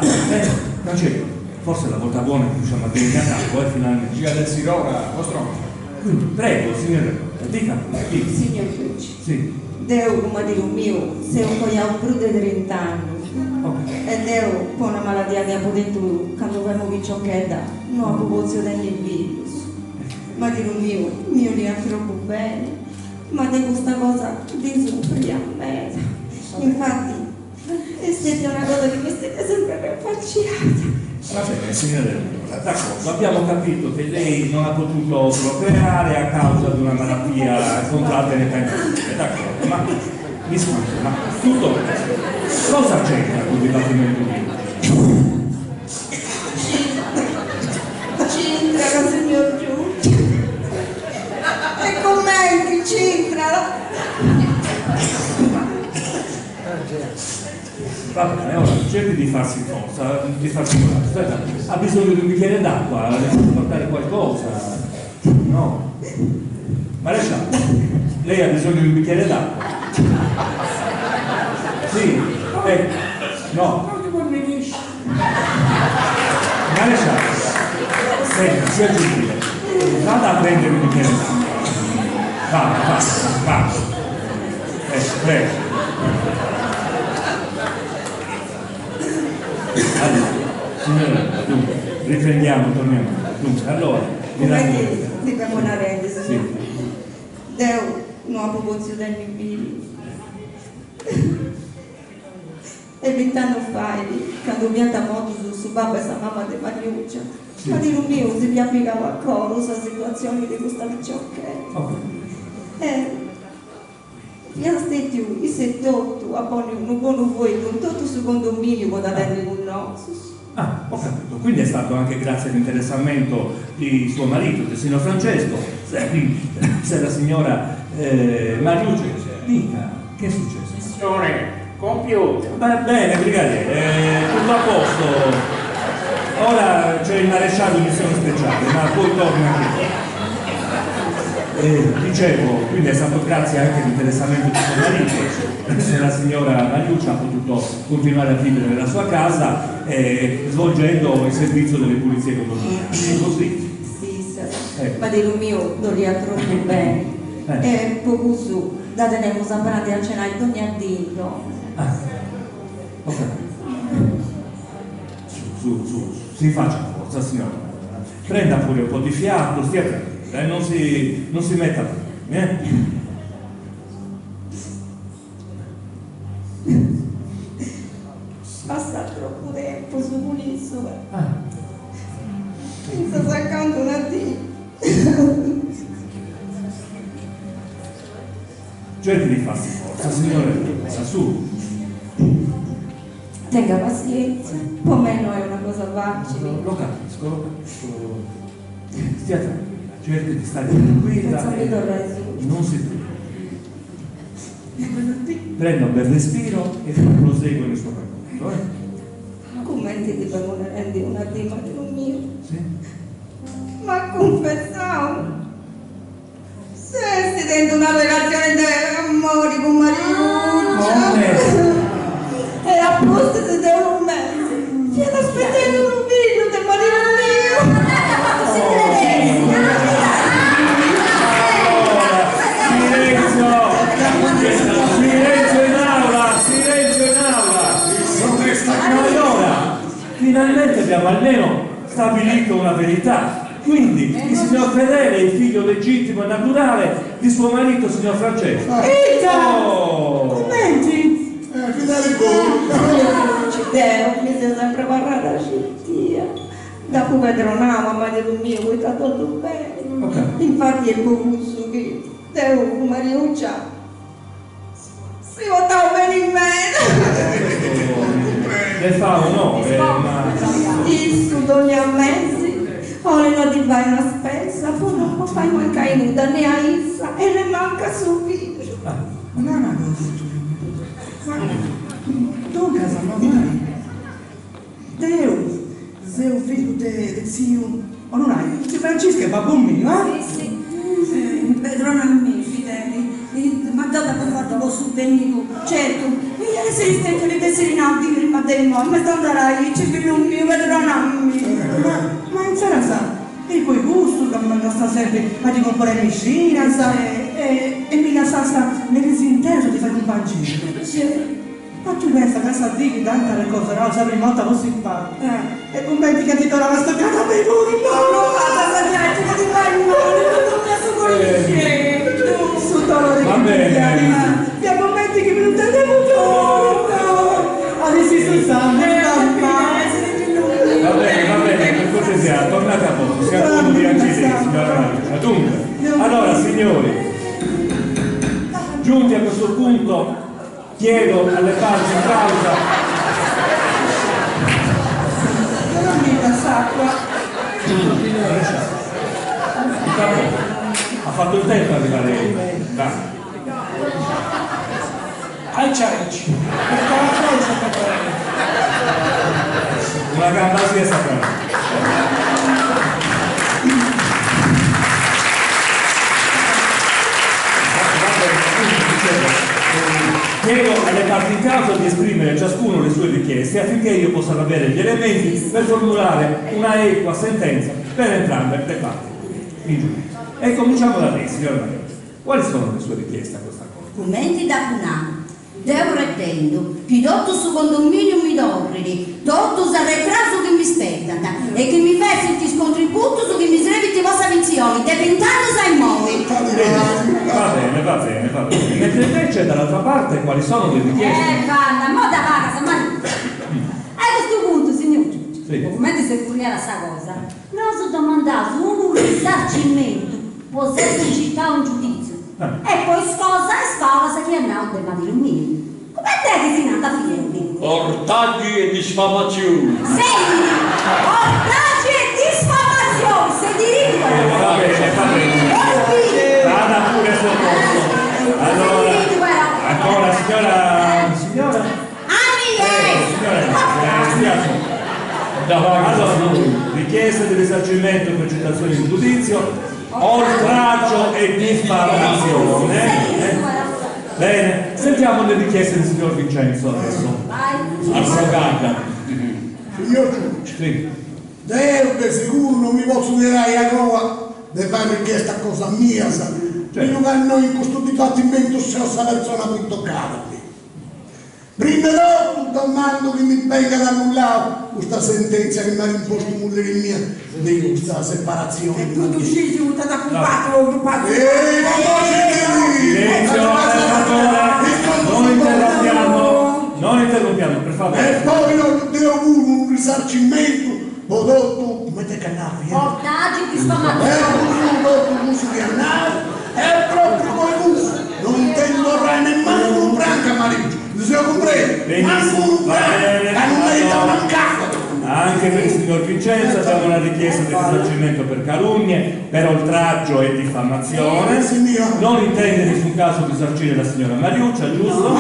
Francesco, forse è la volta buona che riusciamo a venire a capo, finalmente. Già del Sirora, vostro onore. Quindi, prego, signore, dica. Signor giudice, Sì. Deo, come dire mio, se un cogliato più di 30 anni. E Deo, con una malattia che ha potuto, quando abbiamo visto che da, non ha proporzione del virus. Ma dire mio li ha troppo bene, ma di questa cosa di soffrire a me. Infatti, è stata una cosa che mi state sempre affacciata. Va bene, signore, d'accordo, abbiamo capito che lei non ha potuto procreare a causa di una malattia contratta in età infantile, d'accordo, ma mi scusi, ma tutto questo cosa c'entra con il dibattimento di oggi? C'entra, signor Giudice. E commenti, c'entra. Va bene, ora cerchi di farsi forza, di farsi coraggio. Aspetta, ha bisogno di un bicchiere d'acqua, le posso portare qualcosa? No? Maresciallo, lei ha bisogno di un bicchiere d'acqua? Sì, no. Maresciallo, senta, sia gentile, vada a prendere un bicchiere d'acqua. Va. Prego. Allora, signora, dunque, riprendiamo, torniamo. Dunque, allora, Dobbiamo una rendita. Sì. Deu non ha promozione del bambini. E 20 anni fa, quando mi ha moto su babà e sa mamma di Mariuccia, ma di un mio si mi applicava a coro questa situazione di questa picciocchetta. Mi ha detto, i sedotto, a un buono voi, con tutto il condominio, con la tenere con noi. Ah, ho capito. Quindi è stato anche grazie all'interessamento di suo marito, del signor Francesco. Se la signora Mariuccia dica, che è successo? Missione compiuta. Va bene, brigadiere, tutto a posto. Ora c'è il maresciallo in missione speciale, ma poi torna anche. Dicevo, quindi è stato grazie anche all'interessamento di suo marito, se la signora Mariuccia ha potuto continuare a vivere nella sua casa svolgendo il servizio delle pulizie condominiali. Così. Sì, ma di lui mio non rientro troppo bene. E poco su, da tenemos a parlare a cenare ogni addito. Ok. Su, si faccia forza, signora. Prenda pure un po' di fiato, stia tranquilla. Non si metta bene, Passa troppo tempo su un'isola. Mi sta saccando una dita. cerchi di farsi forza, signore, su. Tenga pazienza, per me non è una cosa facile. Lo capisco. Stia tranquilla. Cerchi di stare tranquilla e non si preoccupi. Prenda un bel respiro e prosegue nel suo racconto. Commenti di per non rendere una dima di un mio. Sì? Ma confessavo, se stai dentro una relazione di amore con Mariuccia e a posto si deve un mese, stiamo aspettando un figlio del marito mio. Allora, finalmente abbiamo almeno stabilito una verità. Quindi il signor Fedele è il figlio legittimo e naturale di suo marito, signor Francesco. Commenti? Fidele voi. Ci devo, mi sei sempre parlata la scientia. Dopo vedrò una mamma del mio, poi sta tutto bene. Okay. Infatti è pocusso che devo Mariuccia. Si votava bene in me. Le fa onore, ma... Il sudone a mezzi, ora di fare una spezza, poi non può fare mancare nuda né a Issa e ne manca subito. Non è una cosa ma tu casa mamma Deus, seu figlio de zio, o non hai? Zio Francesco è babbo mio, Sì, padrona mia, fideli, ma dopo per fatto lo suddenio, certo, io se li stento di tesserinato di prima del mondo, ma tandarai, c'è figlio mio, padrona mia. ma in sera sa, e poi gusto che mi sta sempre a di comprare vicina, sa, e mica sa, mi disinteso di fare un pancino. Ma tu pensa che sa di tanta le cose, no? Sempre molto così fa. E commenti che ti torna sto cazzo per voi, No, guarda, gente, ma ti fai male, non mi assocolisce. Su toro di Va bene. ti commenti che mi non te devo torno. Adesso si sa, Va bene, per cortesia, tornate a posto, sia come di accidenti, signora Mariuccia. Dunque, allora signori, giunti a questo punto, chiedo alle parti in causa d'acqua. Ha fatto il tempo ad arrivare là. Ai ciaici. Perché la cosa per Una gamba si è sacrata. Chiedo alle parti in causa di esprimere ciascuno le sue richieste affinché io possa avere gli elementi per formulare una equa sentenza per entrambe le parti in giudizio. E cominciamo da lei, signora Maria. Quali sono le sue richieste a questa cosa? Commenti da Punà. Devo retendo, che dotto su condominio mi dorridi, dotto su arretrato che mi spettata, e che mi versi il contributo su che mi sreviti vostra pensione, depintando sai muovi. Va bene. Mentre invece dall'altra parte quali sono le richieste? Vanna, mo da vaga, ma a questo punto, signor giudice, Sì. come se funiera sta cosa, non si domanda su un risarcimento, può essere in città un giudizio. E poi scosa e spalla se chi è nato del madre mio. Come te che sei nata fieri? Ortaggi e diffamazioni. Senti, ortaggi e diffamazioni, se diritto. Va bene. Vada pure al suo posto. Allora, ancora signora. Allora, richiesta di risarcimento per citazione in giudizio, oltraggio e diffamazione. Bene, sentiamo le richieste del signor Vincenzo adesso. Abrogata. Signor giudice, Sì. deve sicuro non mi posso dire a Cova di fare richiesta a cosa mia, sa. Prima che noi in questo dibattimento se questa persona più toccata. Prima di tutto domando che mi venga ad annullare questa sentenza che mi ha imposto moglie mia di questa separazione. E tu usciti tutta da culpato, Silenzio, non interrompiamo, per favore. E poi non devo un risarcimento, prodotto, come te canali, Ortaggi e è diffamazione. un prodotto muso di annale, è proprio come gusto. Non intendo nemmeno un branca marito. Se ho compreso, manco un branca, che non merita un capo. Anche per il signor Vincenzo abbiamo una richiesta di risarcimento per calunnie, per oltraggio e diffamazione. Non intende in nessun caso risarcire la signora Mariuccia, giusto?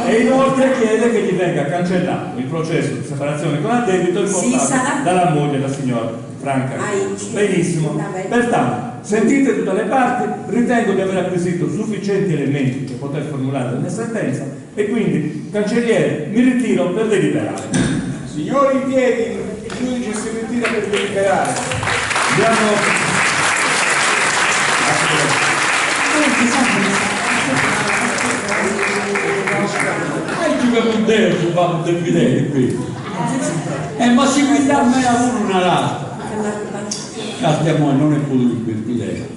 E inoltre chiede che gli venga cancellato il processo di separazione con addebito impostato dalla moglie della signora Franca. Benissimo. Pertanto, sentite tutte le parti, ritengo di aver acquisito sufficienti elementi per poter formulare la mia sentenza e quindi, cancelliere, mi ritiro per deliberare. Signori in piedi, il giudice si ritira per deliberare. Hai giocato un Deo su Babbo del Fidele qui. Ma si guida a me a uno una lata. Castiamo non è potuto per Fidele.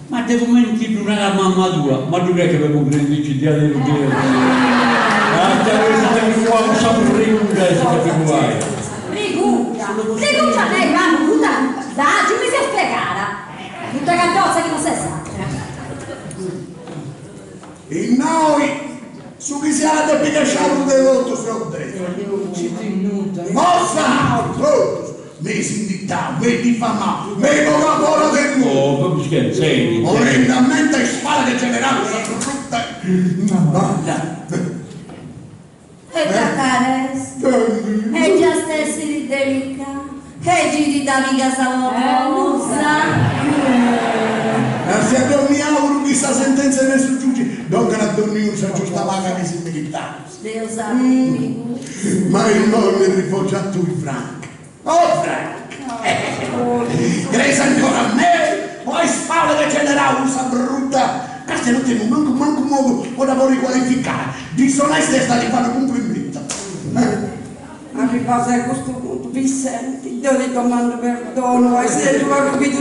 Ma devo mentire una mamma tua, ma tu che avevo preso di dello Deo. Anche avete qua un saprino se capivo vai. Riguccia, lei va, tutta, dai, mi si è spiegata. Tutta cantozza che non si sa. E noi, su chi siate più lasciato dell'otto se ho detto. Mossa! Mi sindicato, mi diffamato, mi Coca-Cola del mondo. Oh, come scherzi? Orrendamente e spalla che generale brutta. E da cares, e già stessi di delica, e giri da mica salvosa. Se mi auguro che questa sentenza ne sul giudice, non che la donna sia giusta vaga che si militare. Dio sa, amico. Ma il nome rifugia a tu, Frank. Oh, Frank! Cresi ancora a me? Poi spalle che generale usa brutta. Questa non tiene manco modo o lavori qualificare. Disonesta e sta di fare un complimento. Arrivate a questo punto, vi senti? Io ti domando perdono, e se tu hai capito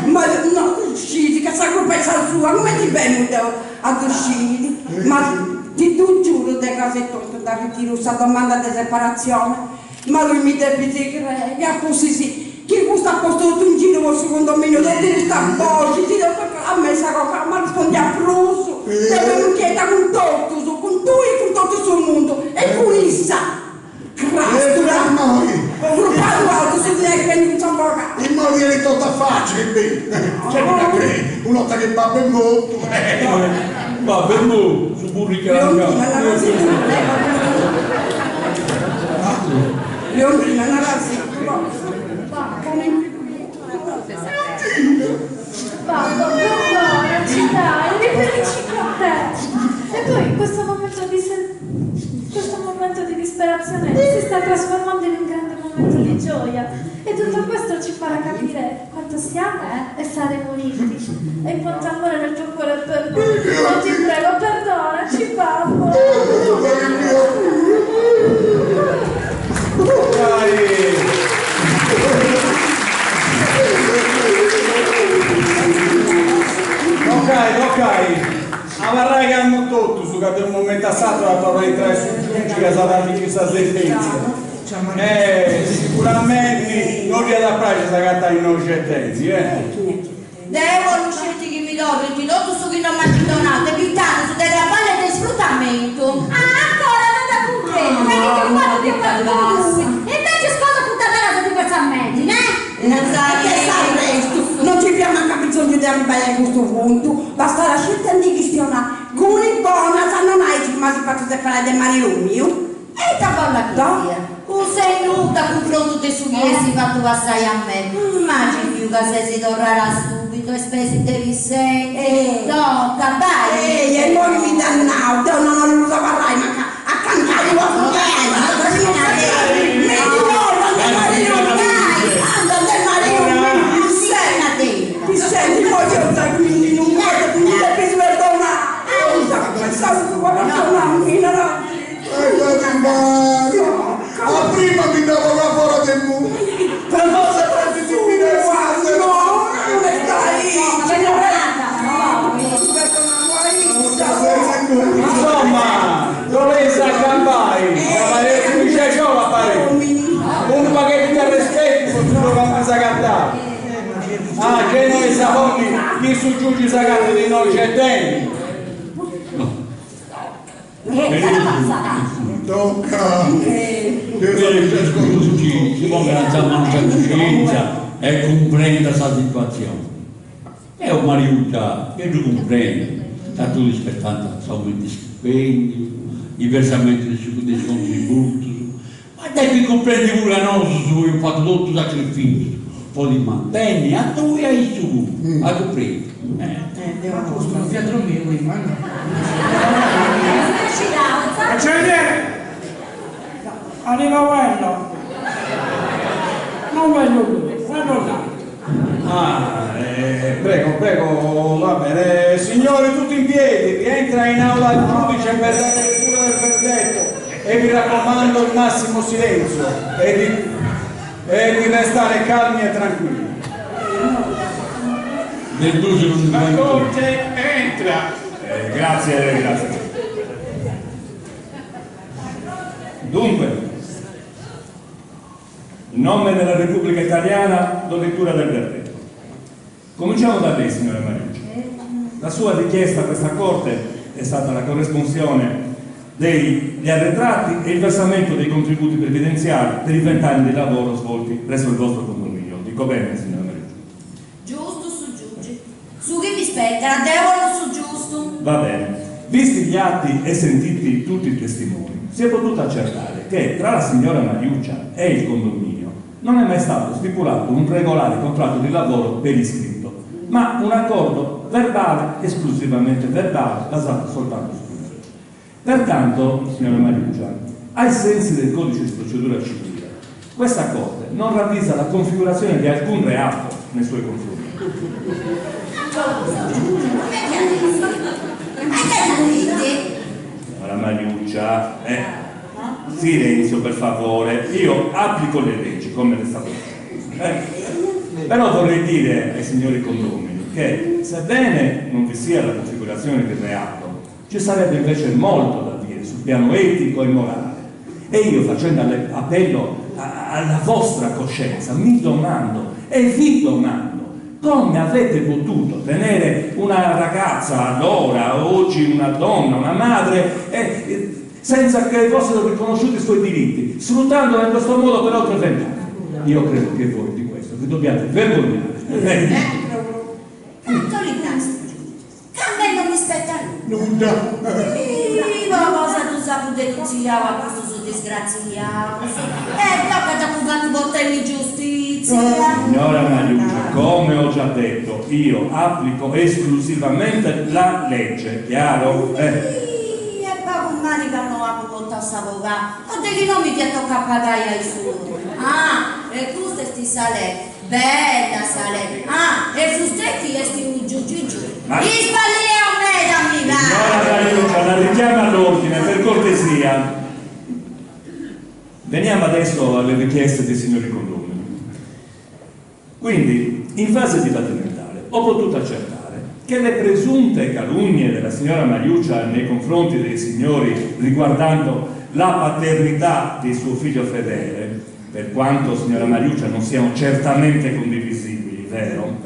ma no, usciti, che sa colpa è sua, come ti è venuto ad uscire? Ma ti giuro che cose tonto da ritiro questa domanda di separazione, ma lui mi debiti credi, così sì. Chi sta posto tutto in giro col suo condominio, dove tu sta voce, a me sa cosa, ma rispondi a pruso, deve non chieda con tutto, con tu e con tutto sul mondo, e con issa, crastura, un gruppo culotta che va ben molto. Va per mo, su burrica. Leontina, la razza. Babbo, perdonaci, dai, riferici con te. E poi questo momento di disperazione si sta trasformando in un grande momento di gioia. E tutto questo ci farà capire quanto siamo e saremo uniti. E quanto amore nel tuo cuore per noi. Oh, ti prego, perdonaci, babbo. Ok. Avarrai che hanno tutto su che da un momento assato la torre di tre su giungi che sarà di questa sentenza. Sicuramente non gli da pratica sta gatta innocentenzi, Devo uscire che mi do, ti do su chi non mi ha donato, e pittando su della palla del sfruttamento. Ancora non da cucchiere, perché ti ho fatto lui. Invece scusa puttana di questa immagine, Non ci abbiamo anche bisogno di arrivare a questo punto, basta la scelta di questione. Con il buona, se non hai ma si fatto separare dai marito mio. E ti parla così. Tu sei nuda confronto te su chi si fatto passare a me. Immagini più che se si tornerà subito e spesi devi sei. Tocca, vai. E poi mi dannavo, non lo farai, ma a cantare lo ti senti poi io da quindi non guarda più di te sverdona pensavo che prima mi davo la fora del mondo per non sapere di insomma, dove sta campare? Mi c'è già la pare. Un pacchetto di arreschetti con tutto che mi sa cantare. Che noi sappiamo chi su giungi sa cantare di noi c'è tempo. tocca si può graziare una coscienza e comprenda questa situazione. È un mariuccia che tu comprendi, sta tu rispettando l'aumento di stipendi, i versamenti dei contributi, ma devi comprendere pure la nostra su cui ho fatto tutto il sacrificio, poi li mantenni a tu e ai su, a tu prendi. Devo costruire un teatro mio, ma no. Faccio vedere! Arriva quello! Non quello lui, quello là! Prego, va bene. Signori, tutti in piedi, rientra in aula il giudice per la lettura del verdetto e vi raccomando il massimo silenzio e di restare calmi e tranquilli. La corte entra. Grazie. Dunque, in nome della Repubblica Italiana do lettura del verdetto. Cominciamo da lei, signora Mariuccia. La sua richiesta a questa Corte è stata la corresponsione degli arretrati e il versamento dei contributi previdenziali per i 20 anni di lavoro svolti presso il vostro condominio. Dico bene, signora Mariuccia? Giusto su giudice. Su chi vi spetta, devono su giusto. Va bene. Visti gli atti e sentiti tutti i testimoni, si è potuto accertare che tra la signora Mariuccia e il condominio non è mai stato stipulato un regolare contratto di lavoro per iscritto, ma un accordo verbale, esclusivamente verbale, basato soltanto su questo. Pertanto, signora Mariuccia, ai sensi del codice di procedura civile, questa Corte non ravvisa la configurazione di alcun reato nei suoi confronti. Signora Mariuccia, silenzio per favore, io applico le leggi come le stato però vorrei dire ai signori condomini che sebbene non vi sia la configurazione del reato, ci sarebbe invece molto da dire sul piano etico e morale, e io facendo appello alla vostra coscienza mi domando e vi domando come avete potuto tenere una ragazza allora, oggi una donna, una madre, senza che fossero riconosciuti i suoi diritti, sfruttandola in questo modo per oltre 20 anni. Io credo che voi di questo vi dobbiate vergognare. Tanto rimasto. nuda. Ma cosa tu saputo denunziare a questo suo disgraziato? Tocca già fatto bottare in giustizia. Signora Mariuccia, come ho già detto, io applico esclusivamente la legge, chiaro? E poi mani che non ha voluto s'avvocato. O che non mi ti tocca pagare ai suoi. Ah, e tu sti sale. Bella sale. Ah, e su te chi è sti giù. Gli spallire a me, dammi va. Signora Mariuccia, la richiama all'ordine, per cortesia. Veniamo adesso alle richieste dei signori condomini. Quindi, in fase dibattimentale, ho potuto accertare che le presunte calunnie della signora Mariuccia nei confronti dei signori riguardando la paternità di suo figlio fedele, per quanto, signora Mariuccia, non siano certamente condivisibili, vero?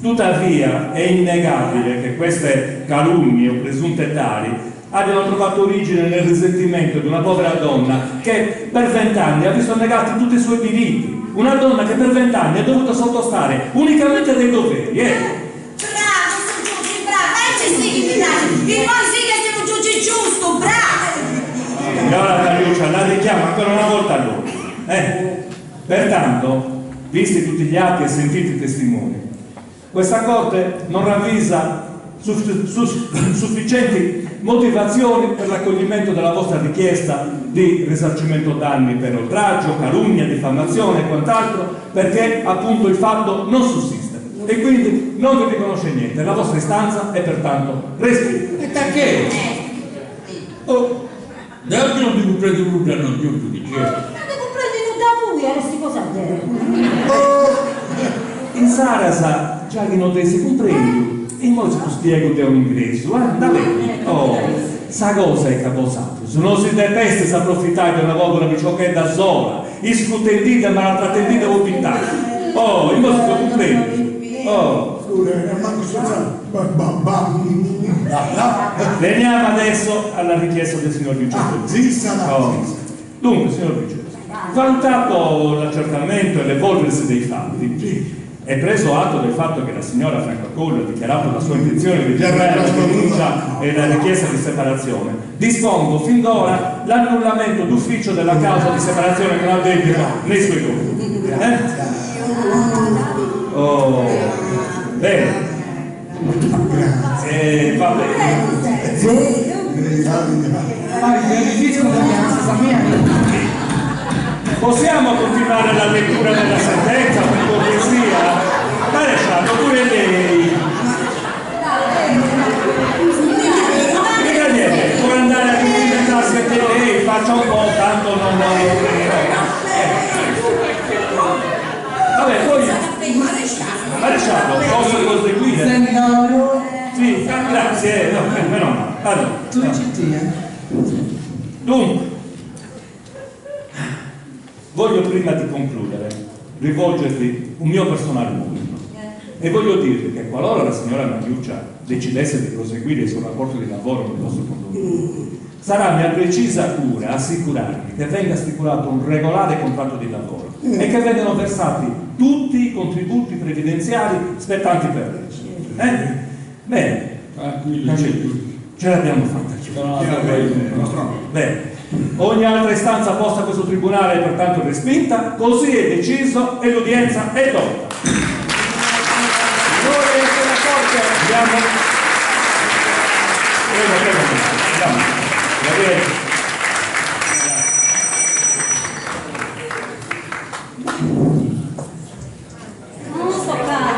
Tuttavia è innegabile che queste calunnie o presunte tali abbiano trovato origine nel risentimento di una povera donna che per 20 anni ha visto negati tutti i suoi diritti. Una donna che per 20 anni è dovuta sottostare unicamente dei doveri. Bravo, sono giusti, bravo, ci stighi minacci, che noi sì che siamo giusti giusto, bravo! Signora Mariuccia, la richiamo ancora una volta all'ordine. Pertanto, visti tutti gli atti e sentiti i testimoni, questa Corte non ravvisa sufficienti motivazioni per l'accoglimento della vostra richiesta di risarcimento danni per oltraggio, calunnia, diffamazione e quant'altro, perché appunto il fatto non sussiste e quindi non vi riconosce niente. La vostra istanza è pertanto respinta. E perché? Oh, da oggi non devo prendere nulla, non io giudice. Ma devo prendere da lui, queste cose a dire. In Sarasa, già che non desi comprendi, e ora ti spiego che è un ingresso, da bene. Oh, sa cosa è caposato? Se non si depeste si approfittare di una volta di ciò che è da sola, iscutendita ma l'altra tendita o pittare. Oh, io non si può comprendere. Oh. Veniamo adesso alla richiesta del signor Vincenzo. Dunque, signor Vincenzo, valutato l'accertamento e l'evolversi dei fatti, è preso atto del fatto che la signora Franca Collo ha dichiarato la sua intenzione di firmare la denuncia e la richiesta di separazione. Dispongo fin d'ora l'annullamento d'ufficio della causa di separazione che non addebita nei suoi confronti. Oh, bene. Va bene. Possiamo continuare la lettura della sentenza per cortesia? Maresciallo, pure lei. Mica niente, può andare a complimentarsi anche lei, faccia un po', tanto non vabbè, poi Maresciallo, posso proseguire? Sì, grazie, no, meno male. Allora, dunque, voglio prima di concludere rivolgervi un mio personale monito e voglio dirvi che qualora la signora Mariuccia decidesse di proseguire il suo rapporto di lavoro nel vostro condominio, sarà mia precisa cura assicurarvi che venga stipulato un regolare contratto di lavoro e che vengano versati tutti i contributi previdenziali spettanti per lei. Bene, ce l'abbiamo fatta. Bene. Ogni altra istanza posta a questo tribunale è pertanto respinta, così è deciso e l'udienza è tolta. Signori della Corte, andiamo. Non lo so, caro.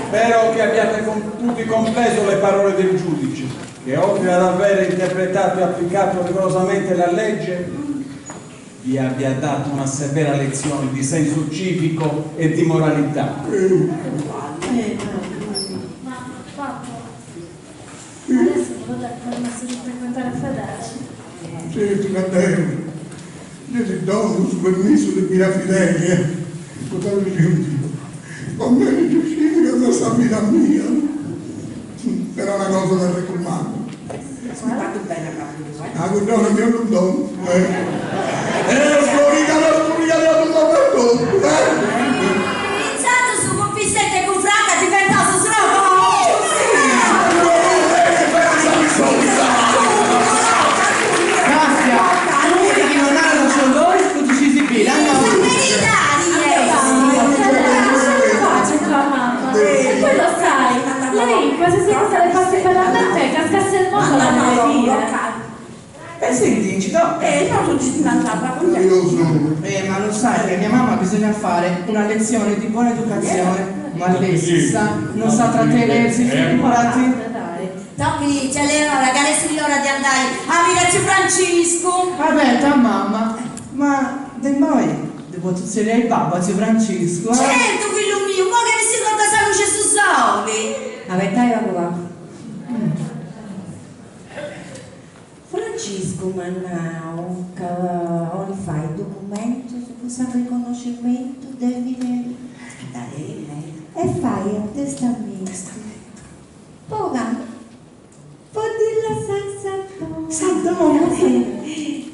Spero che abbiate tutti compreso le parole del giudice, che oltre ad aver interpretato e applicato rigorosamente la legge, vi abbia dato una severa lezione di senso civico e di moralità. Ma papà, adesso dovete permesso di frequentare Fedele. Certo, fratello, io ti do un permesso di mia fidelia, potrò riuscire. Con me non riuscire a questa vita mia, però una cosa da reclamare. Ascoltate bene, Fabio. Ah, quindi non mi ho non do. Lo scorica, non do Io sono. Ma lo sai che mia mamma bisogna fare una lezione di buona educazione, ma lei si sa, non sa trattenersi, figurati. Tommy, c'è l'ora, che adesso è l'ora di andare a vedere Francesco. Aspetta mamma, ma de noi devo tuzzare il babbo a zio Francesco? Certo, figlio mio, mo che si conta sta luce su sole. Aspetta, io qua. Francesco Mannau, che ora fai il documento su questo riconoscimento del livello e fai il testamento. Poi può dirla Sant'Amore.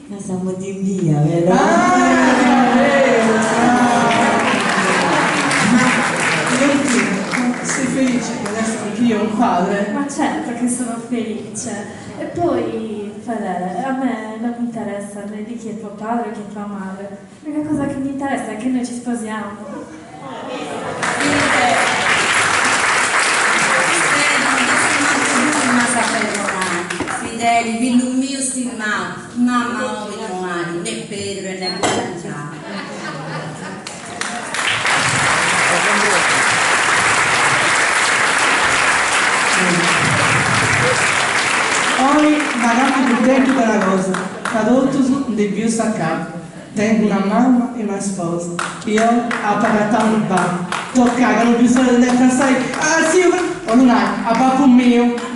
Ma siamo di via, vero? Sei felice che adesso anch'io ho un padre? Ma certo che sono felice. E poi, Fedele, a me non mi interessa né di chi è tuo padre o chi è tua madre. L'unica cosa che mi interessa è che noi ci sposiamo. Fideli, figlio mio stimato, mamma mia male, né Pedro né Guardiano. Poi magari più tempo della cosa, tradotto di più saccato. Tengo una mamma e una sposa. Io ho pagato un bar. Toccavano più solo del cassai. Ah sì, o non hai, a papà mio.